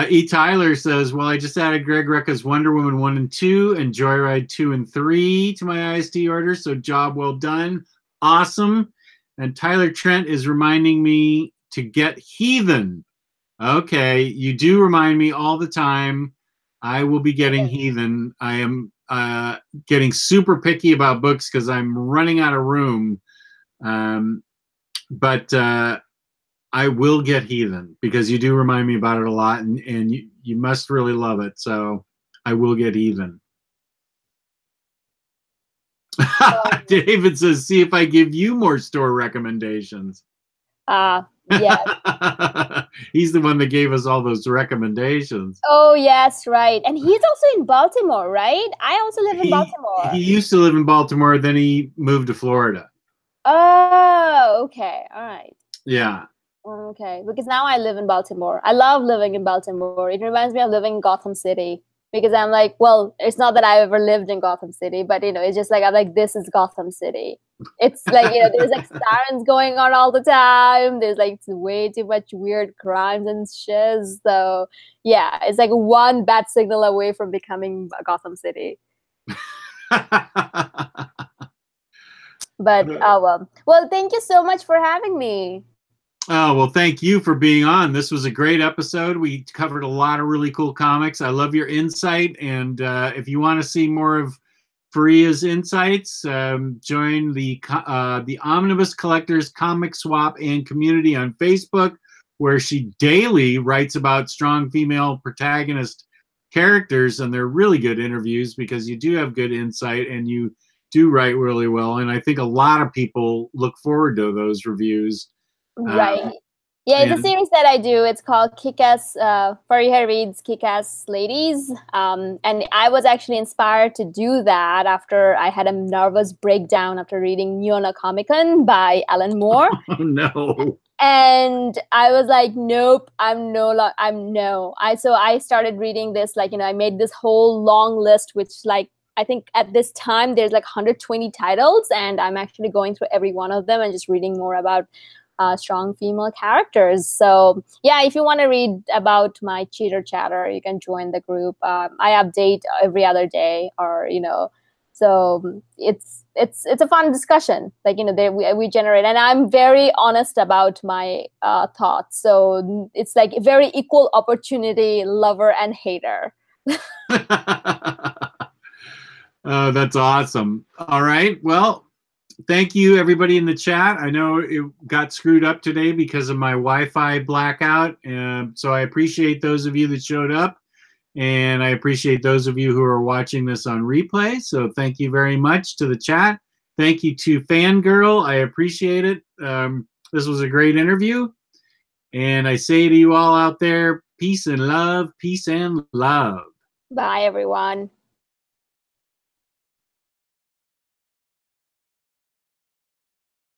E. Tyler says, well, I just added Greg Rucka's Wonder Woman 1 and 2 and Joyride 2 and 3 to my IST order, so job well done. Awesome. And Tyler Trent is reminding me to get Heathen. Okay, you do remind me all the time. I will be getting Heathen. I am getting super picky about books because I'm running out of room. But I will get Heathen, because you do remind me about it a lot, and you must really love it. So I will get Heathen. David says, see if I give you more store recommendations. Yeah. He's the one that gave us all those recommendations. Oh, yes, right. And he's also in Baltimore, right? I also live in Baltimore. He used to live in Baltimore, then he moved to Florida. Oh, okay. All right. Yeah. Okay. Because now I live in Baltimore. I love living in Baltimore. It reminds me of living in Gotham City, because I'm like, well, it's not that I've ever lived in Gotham City, but, it's just like, I'm like, this is Gotham City. It's like, there's like sirens going on all the time. There's like way too much weird crimes and shiz. So yeah, it's like one bad signal away from becoming Gotham City. But well, thank you so much for having me. Oh, well, thank you for being on. This was a great episode. We covered a lot of really cool comics. I love your insight. And if you want to see more of Faria's insights, join the Omnibus Collectors Comic Swap and Community on Facebook, where she daily writes about strong female protagonist characters. And they're really good interviews, because you do have good insight and you do write really well, and I think a lot of people look forward to those reviews. Right. Yeah, it's a And series that I do. It's called Kick-Ass, Furry Hair Reads Kick-Ass Ladies. And I was actually inspired to do that after I had a nervous breakdown after reading Neonomicon by Alan Moore. oh no. And I was like, nope, so I started reading this, like, I made this whole long list, which, like, I think at this time there's like 120 titles, and I'm actually going through every one of them and just reading more about strong female characters. So yeah, if you want to read about my cheater chatter, you can join the group. I update every other day, or so it's a fun discussion. Like, we generate, and I'm very honest about my thoughts. So it's like a very equal opportunity lover and hater. Oh, that's awesome. All right. Well, thank you, everybody in the chat. I know it got screwed up today because of my Wi-Fi blackout. So I appreciate those of you that showed up. And I appreciate those of you who are watching this on replay. So thank you very much to the chat. Thank you to Fangirl. I appreciate it. This was a great interview. And I say to you all out there, peace and love. Peace and love. Bye, everyone.